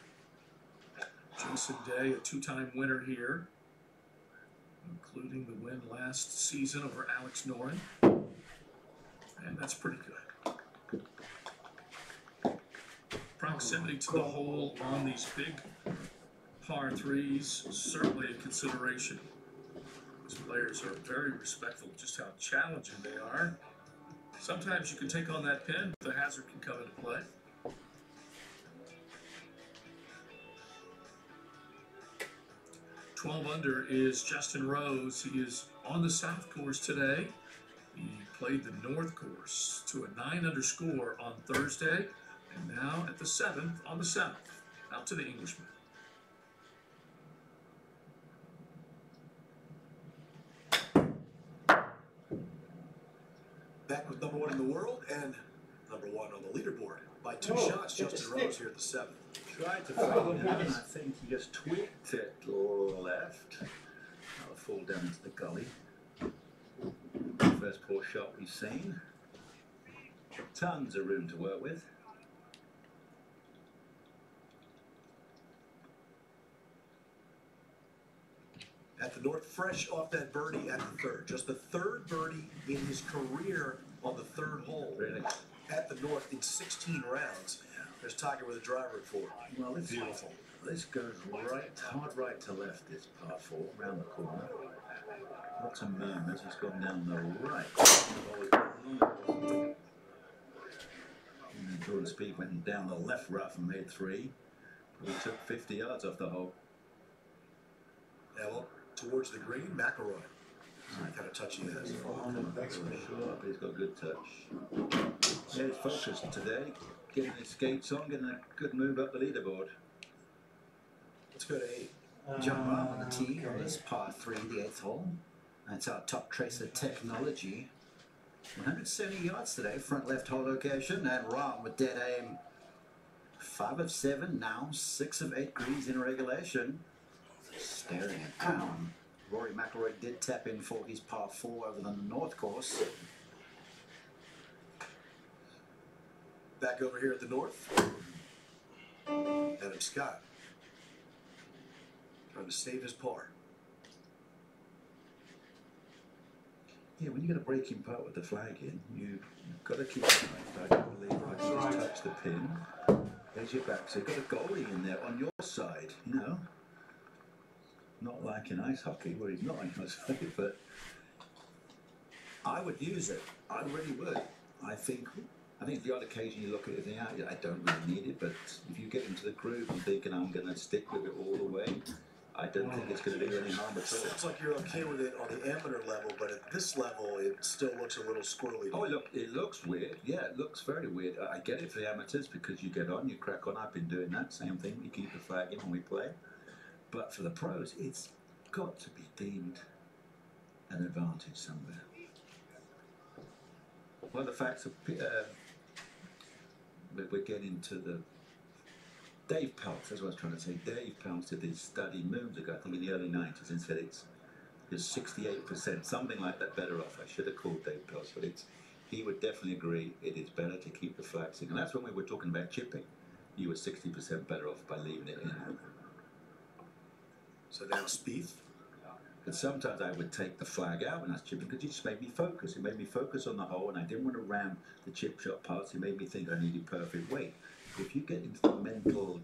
Jason Day, a 2-time winner here, including the win last season over Alex Noren. And that's pretty good. Proximity to the hole on these big par 3s, certainly a consideration. These players are very respectful of just how challenging they are. Sometimes you can take on that pin, the hazard can come into play. $12 under is Justin Rose. He is on the South Course today. He played the North Course to a 9 under score on Thursday, and now at the 7th on the South. Out to the Englishman. Back with number 1 in the world and number 1 on the leaderboard by 2 shots. Justin Rose here at the 7th. Tried to follow him, and I think he just tweaked it left. That'll fall down into the gully. First poor shot we've seen. Tons of room to work with. At the North, fresh off that birdie at the 3rd. Just the 3rd birdie in his career on the 3rd hole. Really? At the North in 16 rounds. There's Tiger with a driver at 4. Well, it's beautiful. This goes hard right to left, this par 4, round the corner. Lots of murmurs. He's gone down the right. And Jordan Spieth went down the left rough and made 3. We took 50 yards off the hole. Yeah, well, towards the green, McIlroy. What kind of touch he has. Sure, he's got good touch. Yeah, he's focused today. Getting his skates on, getting a good move up the leaderboard. Let's go to 8. John Rahm on the tee on this par 3, the 8th hole. That's our top tracer technology. 170 yards today, front left hole location, and Rahm with dead aim. 5 of 7 now, 6 of 8 greens in regulation. Staring it down. Rory McIlroy did tap in for his par 4 over the North course. Back over here at the North. Adam Scott. Trying to save his par. Yeah, when you get a breaking putt with the flag in, you've got to keep it right. I don't believe I can just touch the pin. There's your back. So you've got a goalie in there on your side, you know. Not like in ice hockey, where he's not on your side, but I would use it. I really would. I think the odd occasion you look at it and think, I don't really need it, but if you get into the groove and thinking I'm going to stick with it all the way, I don't think it's going to do any harm at all. Sounds like you're okay with it on the amateur level, but at this level, it still looks a little squirrely. Oh, look, it looks weird. Yeah, it looks very weird. I get it for the amateurs because you get on, you crack on. I've been doing that. Same thing. We keep the flag in when we play. But for the pros, it's got to be deemed an advantage somewhere. Well, the facts of we're getting to the Dave Peltz, that's what I was trying to say. Dave Peltz did this study moons ago, I think in the early 90s, and said it's 68%, something like that better off. I should have called Dave Peltz, but he would definitely agree it is better to keep the flags in. And that's when we were talking about chipping. You were 60% better off by leaving it in. So now Spieth. But sometimes I would take the flag out when I was chipping because it just made me focus. It made me focus on the hole, and I didn't want to ram the chip shot parts. It made me think I needed perfect weight. If you get into the mental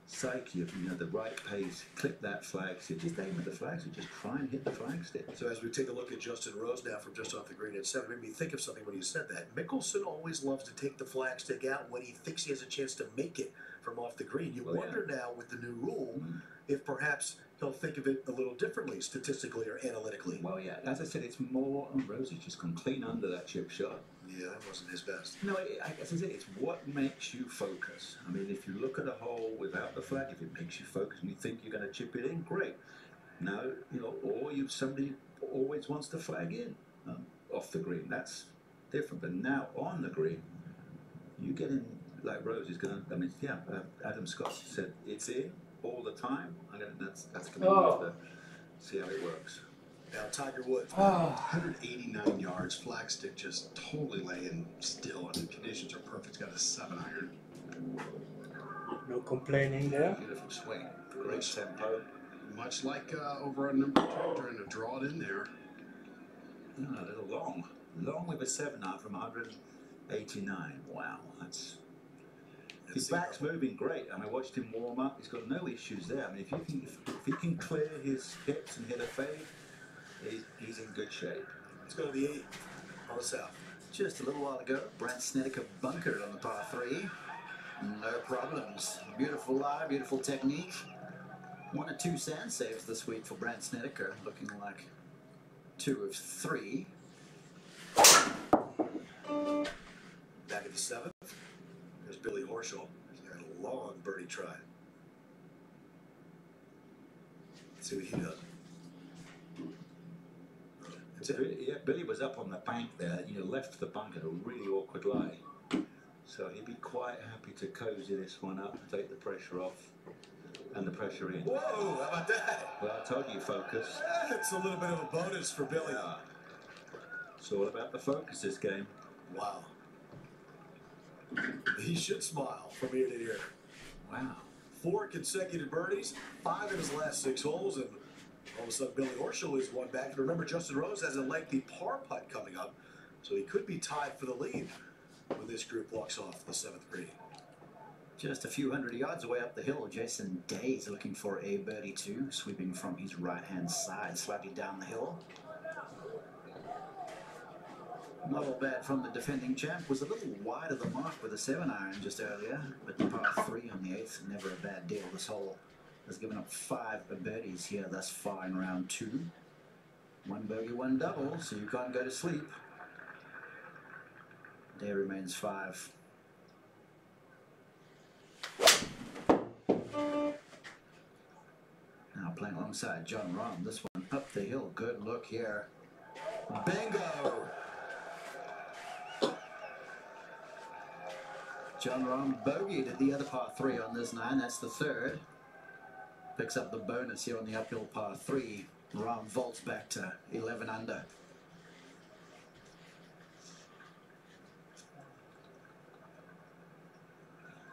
psyche of, you know, the right pace, clip that flag stick, just aim at the flag stick, just try and hit the flag stick. So as we take a look at Justin Rose now from just off the green at 7, it made me think of something when you said that. Mickelson always loves to take the flag stick out when he thinks he has a chance to make it from off the green. You wonder now with the new rule if perhaps he'll think of it a little differently, statistically or analytically. Well, yeah, as I said, it's more, Rose has just gone clean under that chip shot. Yeah, that wasn't his best. No, as I said, it's what makes you focus. I mean, if you look at a hole without the flag, if it makes you focus and you think you're going to chip it in, great. Now, you know, or somebody always wants the flag in off the green. That's different. But now on the green, you get in like Rose is going to. I mean, yeah, Adam Scott said it's in all the time. That's going to see how it works. Now Tiger Woods. 189 yards, flag stick just totally laying still, and the conditions are perfect. It's got a 7 iron. No complaining there. Beautiful swing, great tempo. Much like over on number 2, trying to draw it in there. A little long with a 7 iron from 189. Wow, that's. His back's moving great. I mean, I watched him warm up. He's got no issues there. I mean, if he can clear his hips and hit a fade, he's in good shape. Let's go to the 8 on the south. Just a little while ago, Brandt Snedeker bunkered on the par 3. No problems. Beautiful lie, beautiful technique. 1 or 2 sand saves this week for Brandt Snedeker, looking like 2 of 3. Back at the 7th, there's Billy Horschel. He's got a long birdie try. See what he does. Yeah, Billy was up on the bank there, left the bank at a really awkward lie. So he'd be quite happy to cozy this one up and take the pressure off and the pressure in. Whoa, how about that? Well, I told you, focus. That's a little bit of a bonus for Billy. Yeah. It's all about the focus this game. Wow. He should smile from ear to ear. Wow. 4 consecutive birdies, 5 in his last 6 holes, and all of a sudden Billy Horschel is one back. And remember, Justin Rose has a lengthy par putt coming up, so he could be tied for the lead when this group walks off the 7th green. Just a few hundred yards away up the hill, Jason Day is looking for a birdie 2, sweeping from his right-hand side, slightly down the hill. Not all bad from the defending champ. Was a little wide of the mark with a 7-iron just earlier, but the par 3 on the 8th, never a bad deal. This hole has given up 5 birdies here thus far in round 2. 1 bogey, 1 double, so you can't go to sleep. Day remains 5. Now playing alongside John Rahm. This one up the hill. Good look here. Bingo! John Rahm bogeyed at the other par 3 on this 9. That's the 3rd. Picks up the bonus here on the uphill par 3. Rahm vaults back to 11 under.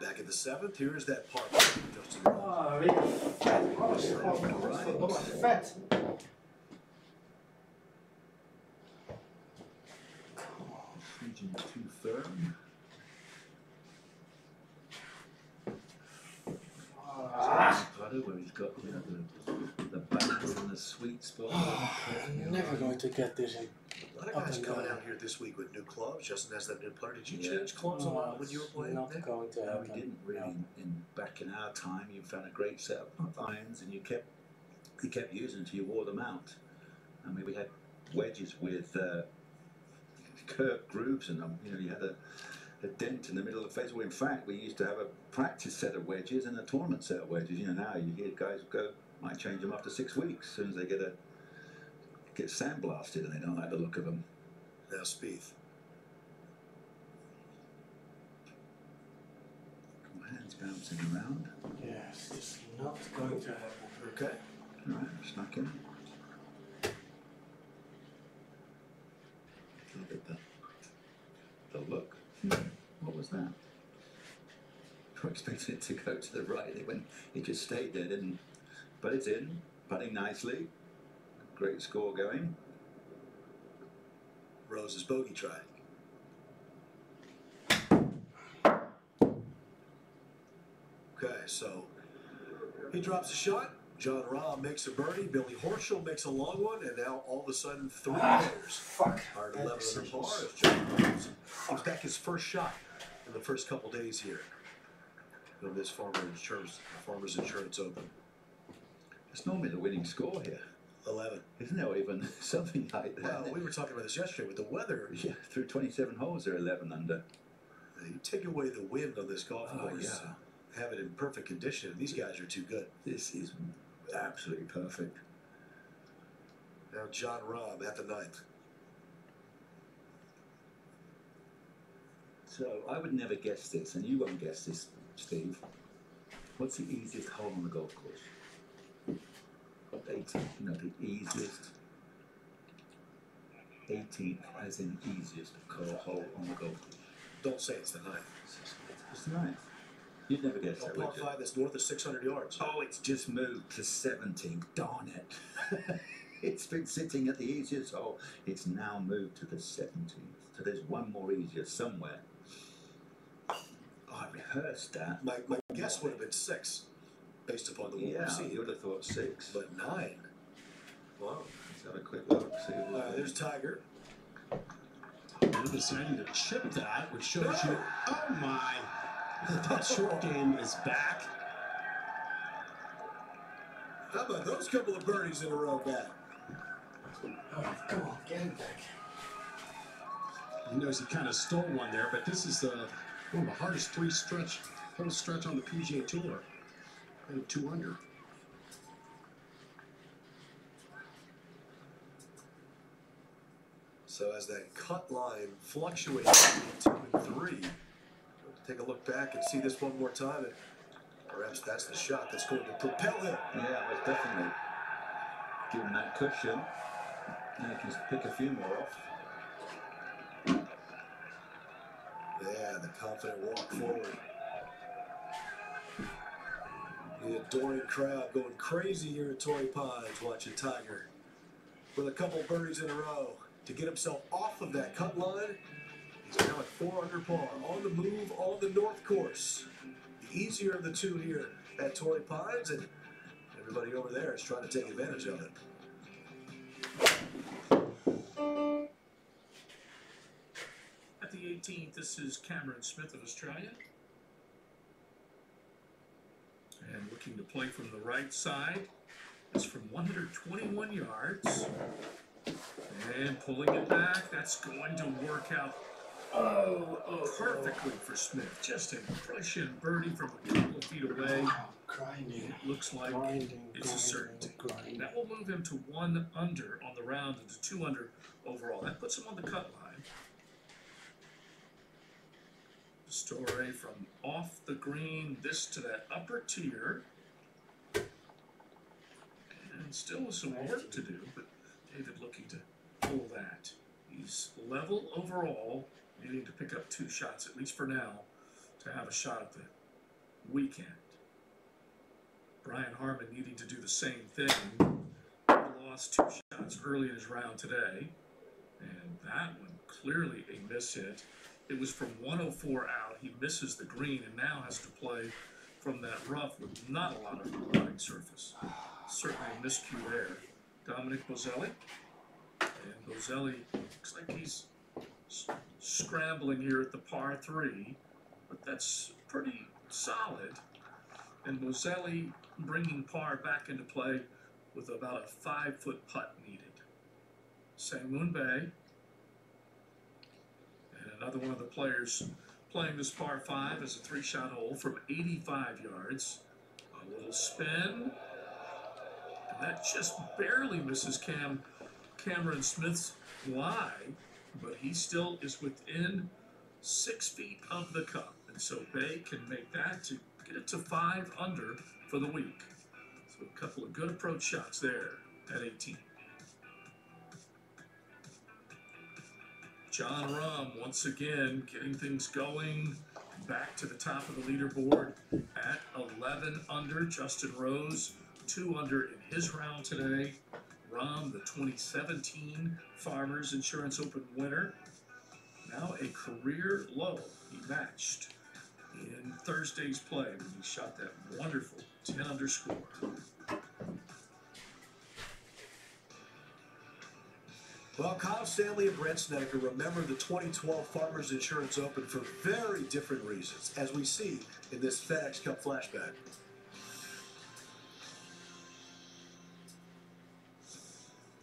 Back at the 7th, here's that par 3. Justin Rose. Oh, really? Fat. Region 2 firm. Putter where he's got the balance and the sweet spot. You're never going to get this in. A lot of guys coming out here this week with new clubs. Justin has that new putter. Did you change clubs a No, lot when you were playing? not going to No, happen. we didn't really. Back in our time, you found a great set of irons, and you kept using until you wore them out. I mean, we had wedges with curved grooves in them. You had a dent in the middle of the face. Well, in fact, we used to have a practice set of wedges and a tournament set of wedges. Now you hear guys might change them after 6 weeks as soon as they get sandblasted and they don't like the look of them. Now Spieth. Hands bouncing around. Yes, it's not going to happen. Okay. All right, snuck in. Look at the look. What was that? I expected it to go to the right. It just stayed there, didn't? But it's in, putting nicely. Great score going. Rose's bogey try. Okay, so he drops a shot. John Rahm makes a birdie. Billy Horschel makes a long one, and now all of a sudden 3 players are at 11 under par. As John Rahm gives back his first shot in the first couple days here of this Farmers Insurance Open. It's normally the winning score here. 11. Isn't there even something like that? Well, we were talking about this yesterday with the weather. Yeah, through 27 holes, they're 11 under. You take away the wind on this golf course, have it in perfect condition, and these guys are too good. This is absolutely perfect. Now John Rahm at the 9th. So I would never guess this, and you won't guess this, Steve. What's the easiest hole on the golf course? 18th, the easiest. 18th, as in easiest hole on the golf course. Don't say it's the 9th. It's the 9th. You'd never guess that, Par would you? 5 that's north of 600 yards. Oh, it's just moved to 17th. Darn it. It's been sitting at the easiest hole. It's now moved to the 17th. So there's one more easier somewhere. Oh, I rehearsed that. My guess would have been 6, based upon the one we've seen. You would have thought 6. But 9. Wow. Let's have a quick look. See there's Tiger. And deciding to chip that, which shows you, oh my, that short game is back. How about those couple of birdies in a row back? Oh, come on, get him back. He knows he kind of stole one there, but this is one of the hardest hole stretch on the PGA Tour. And 2 under. So as that cut line fluctuates between 2 and 3, take a look back and see this one more time, and perhaps that's the shot that's going to propel him. Yeah, it was definitely giving that cushion. Now you can pick a few more off. Yeah, the confident walk forward. The adoring crowd going crazy here at Torrey Pines watching Tiger with a couple birdies in a row to get himself off of that cut line. He's now at 4 under par, on the move on the North Course. The easier of the two here at Torrey Pines, and everybody over there is trying to take advantage of it. At the 18th, this is Cameron Smith of Australia. And looking to play from the right side. It's from 121 yards. And pulling it back, that's going to work out perfectly for Smith. Just a push-in birdie from a couple of feet away. Grinding. It looks like it's a certainty. That will move him to 1 under on the round and to 2 under overall. That puts him on the cut line. Story from off the green, this to that upper tier. And still with some work to do, but David looking to pull that. He's level overall, needing to pick up 2 shots, at least for now, to have a shot at the weekend. Brian Harmon needing to do the same thing. He lost 2 shots early in his round today, and that one clearly a miss hit. It was from 104 out. He misses the green and now has to play from that rough with not a lot of putting surface. Certainly a miscue there. Dominic Bozelli. And Bozelli looks like he's scrambling here at the par 3, but that's pretty solid. And Bozelli bringing par back into play with about a 5-foot putt needed. Sangmoon Bay. Another one of the players playing this par 5 as a 3-shot hole from 85 yards. A little spin. And that just barely misses Cameron Smith's lie, but he still is within 6 feet of the cup. And so Bay can make that to get it to 5 under for the week. So a couple of good approach shots there at 18. John Rahm once again getting things going back to the top of the leaderboard at 11 under. Justin Rose 2 under in his round today. Rahm, the 2017 Farmers Insurance Open winner, now a career low he matched in Thursday's play when he shot that wonderful 10 under score. Well, Kyle Stanley and Brent Snedeker remember the 2012 Farmers Insurance Open for very different reasons, as we see in this FedEx Cup flashback.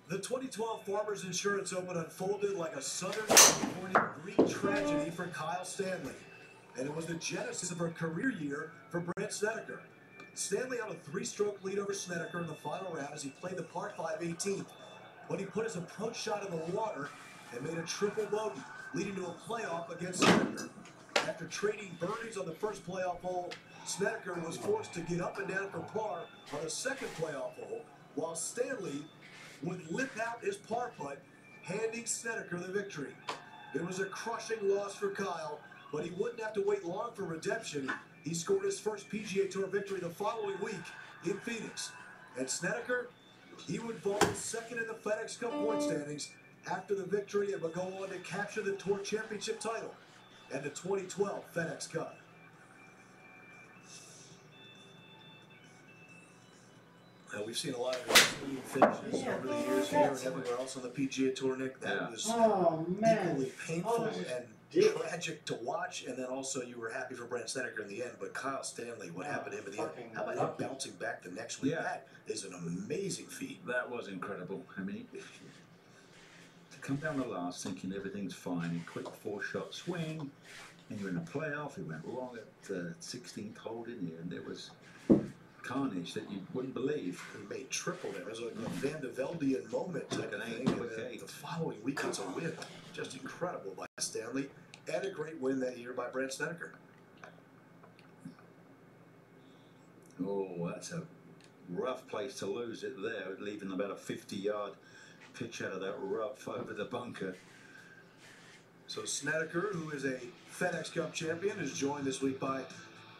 The 2012 Farmers Insurance Open unfolded like a Southern California Greek tragedy for Kyle Stanley, and it was the genesis of a career year for Brent Snedeker. Stanley on a 3-stroke lead over Snedeker in the final round as he played the par 5 18th. But he put his approach shot in the water and made a triple bogey, leading to a playoff against Snedeker. After trading birdies on the first playoff hole, Snedeker was forced to get up and down for par on the second playoff hole, while Stanley would lip out his par putt, handing Snedeker the victory. It was a crushing loss for Kyle, but he wouldn't have to wait long for redemption. He scored his first PGA Tour victory the following week in Phoenix. And Snedeker, he would fall second in the FedEx Cup point standings after the victory and would go on to capture the Tour Championship title and the 2012 FedEx Cup. Now, we've seen a lot of extreme finishes over the years here and everywhere else on the PGA Tour, Nick. That was equally painful and tragic to watch, and then also you were happy for Brent Snedeker in the end, but Kyle Stanley, what happened to him in the end? How about him bouncing back the next week? That is an amazing feat. That was incredible. I mean, to come down the last thinking everything's fine, quick 4-shot swing, and you're in a playoff. It went wrong at the 16th hole, didn't you? And it was carnage that you wouldn't believe. He made triple there. It was like a Van de Veldian moment. Like an 8 quick 8. The following week, it's a win. Just incredible by Stanley. And a great win that year by Brant Snedeker. Oh, that's a rough place to lose it there, leaving about a 50-yard pitch out of that rough over the bunker. So Snedeker, who is a FedEx Cup champion, is joined this week by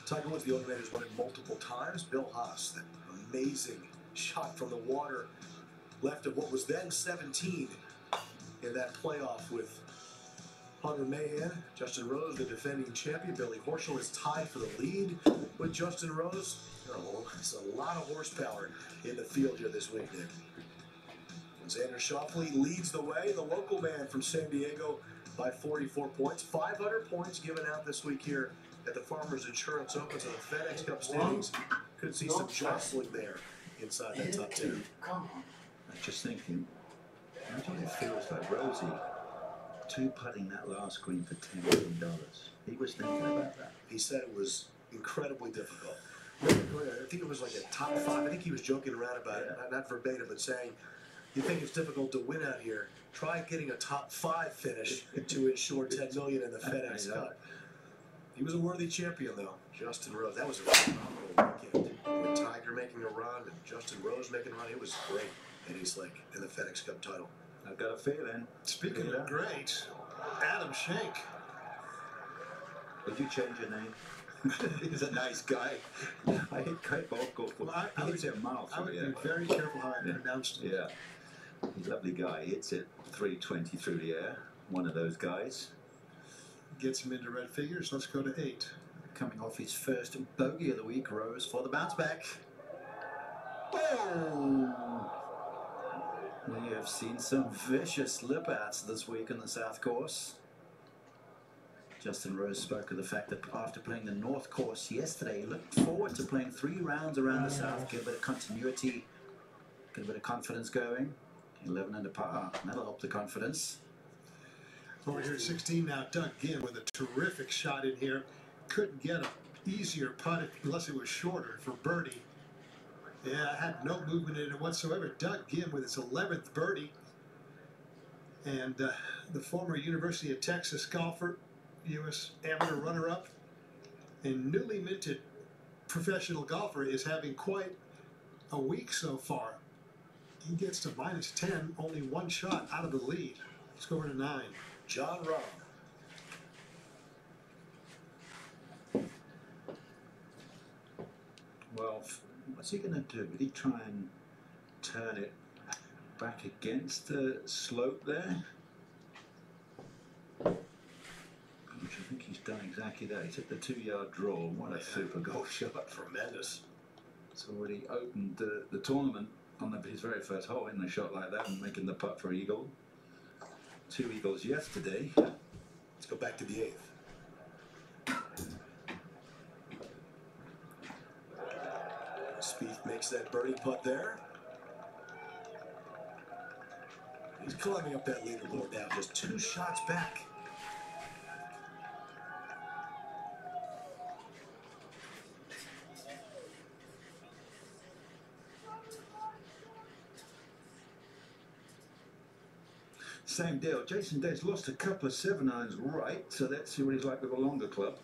Tiger Woods, the only man who's won it multiple times. Bill Haas, that amazing shot from the water, left of what was then 17 in that playoff with Hunter Mahan. Justin Rose, the defending champion. Billy Horschel is tied for the lead with Justin Rose. Oh, there's a lot of horsepower in the field here this week, Nick. Xander Schauffele leads the way, the local man from San Diego, by 44 points. 500 points given out this week here at the Farmers Insurance Open. So the FedEx Cup standings could see some jostling there inside that top 10. I'm just thinking, imagine what it feels like Rosie two-putting that last green for $10 million. He was thinking about that. He said it was incredibly difficult. I think it was like a top 5. I think he was joking around about it, not verbatim, but saying, you think it's difficult to win out here, try getting a top 5 finish to ensure $10 million in the FedEx Cup. He was a worthy champion, though. Justin Rose. That was a phenomenal weekend. With Tiger making a run and Justin Rose making a run, it was great. And he's like in the FedEx Cup title. I've got a feeling. Speaking of great, Adam Schenk. Would you change your name? He's a nice guy. I hit great golf course. He hits it a mile I would through be very careful how I pronounced it. Yeah. He's a lovely guy. He hits it 320 through the air. One of those guys. Gets him into red figures. Let's go to 8. Coming off his first bogey of the week, Rose for the bounce back. Oh! We have seen some vicious slip outs this week on the South Course. Justin Rose spoke of the fact that after playing the North Course yesterday, he looked forward to playing 3 rounds around the South, get a bit of continuity, get a bit of confidence going. 11 under par, that'll help the confidence. Over here at 16 now, Doug Ginn with a terrific shot in here. Couldn't get an easier putt unless it was shorter for birdie. Yeah, had no movement in it whatsoever. Doug Ginn with his 11th birdie. And the former University of Texas golfer, U.S. amateur runner-up, and newly minted professional golfer is having quite a week so far. He gets to -10, only 1 shot out of the lead. Let's go over to 9. John Rahm. Well, what's he going to do? Will he try and turn it back against the slope there? Which I think he's done exactly that. He took the 2-yard draw. What a super golf shot. Tremendous. It's already opened the tournament on his very first hole in a shot like that and making the putt for eagle. 2 eagles yesterday. Let's go back to the 8th. Spieth makes that birdie putt there. He's climbing up that leaderboard now, just 2 shots back. Same deal. Jason Day's lost a couple of 7-irons right, so let's see what he's like with a longer club.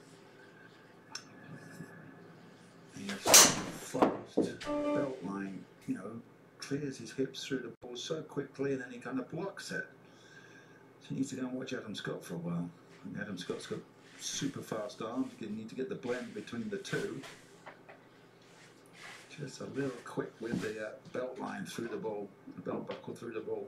He's fast belt line, you know, clears his hips through the ball so quickly, and then he kind of blocks it. So he needs to go and watch Adam Scott for a while. And Adam Scott's got super fast arms. You need to get the blend between the two. Just a little quick with the belt line through the ball, the belt buckle through the ball.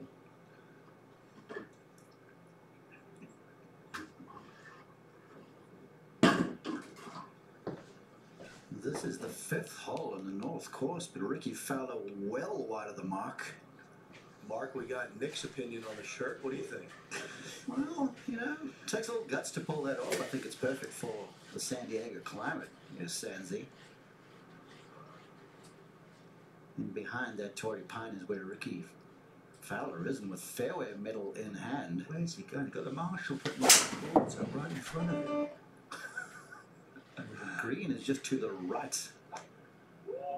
This is the 5th hole in the North Course, but Ricky Fowler well wide of the mark. Mark, we got Nick's opinion on the shirt. What do you think? Well, you know, it takes a little guts to pull that off. I think it's perfect for the San Diego climate, Sansi. And behind that Torrey Pine is where Ricky Fowler is, and with fairway middle in hand. Where's he going? He's got the Marshall putting the boards up right in front of him. Green is just to the right.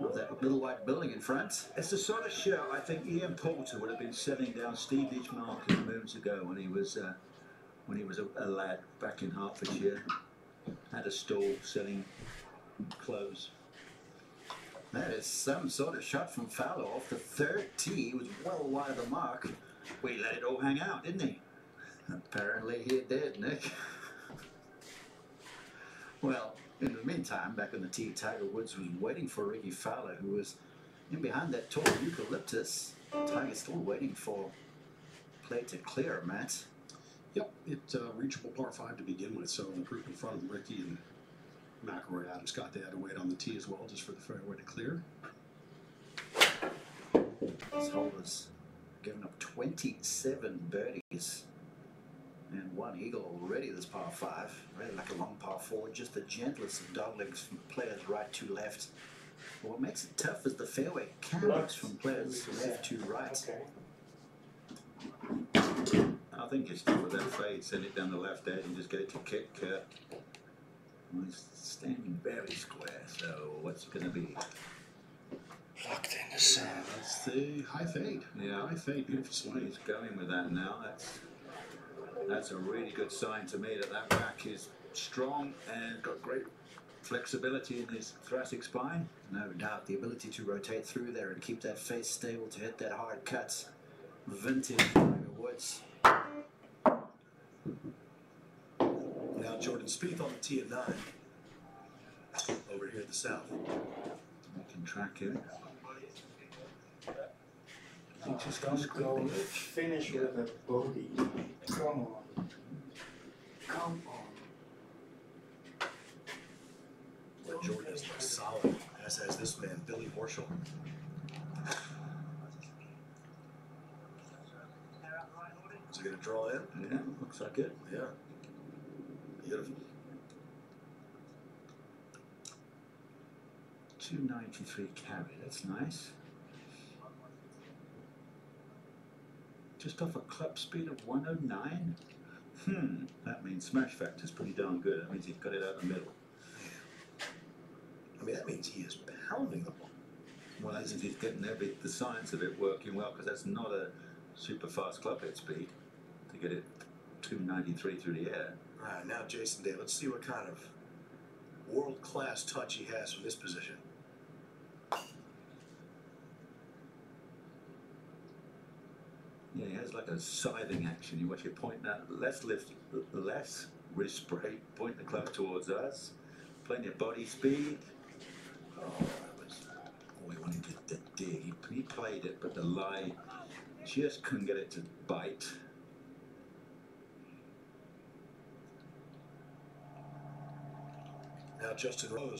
of that little white building in front. It's the sort of shirt I think Ian Poulter would have been selling down Stevenage Market moons ago when he was a lad back in Hertfordshire. Had a stall selling clothes. That is some sort of shot from Fowler off the third tee. He was well wide of the mark. We let it all hang out, didn't he? Apparently he did, Nick. Well, in the meantime, back on the tee, Tiger Woods was waiting for Ricky Fowler, who was in behind that tall eucalyptus. Tiger's still waiting for play to clear, Matt. Yep, it's a reachable par 5 to begin with, so the group in front of Ricky and McIlroy, Adam Scott, they had to wait on the tee as well, just for the fairway to clear. This hole has given up 27 birdies and 1 eagle already this par 5. Really like a long par 4, just the gentlest of doglegs from players right to left. But what makes it tough is the fairway cameras from players left to right. Okay. I think you stick with that fade, send it down the left edge and just get it to kick. Well, he's standing very square, so what's it going to be? Locked in the sand. That's the high fade. Yeah. High fade, beautiful swing. He's going with that now. That's a really good sign to me that back is strong and got great flexibility in his thoracic spine. No doubt, the ability to rotate through there and keep that face stable to hit that hard cut. Vintage Tiger Woods. Now Jordan Spieth on the tee at 9. Over here at the south. We can track him. Don't go finish with a bogey. Come on. Come on. But Jordan is solid, as has this man, Billy Horschel. Is he going to draw in? Yeah, looks like it. Yeah. Beautiful. 293 carry, that's nice. Just off a club speed of 109. That means smash factor's pretty darn good. That means he's got it out the middle. I mean, that means he is pounding the ball. Well, that means he's getting the science of it working well, because that's not a super fast club head speed to get it 293 through the air. All right, now Jason Day, let's see what kind of world-class touch he has from this position. Yeah, he has like a scything action. You watch it point that less wrist break, point the club towards us, plenty of body speed. Oh, that was all he wanted to dig. He played it, but the lie just couldn't get it to bite. Now Justin Rose.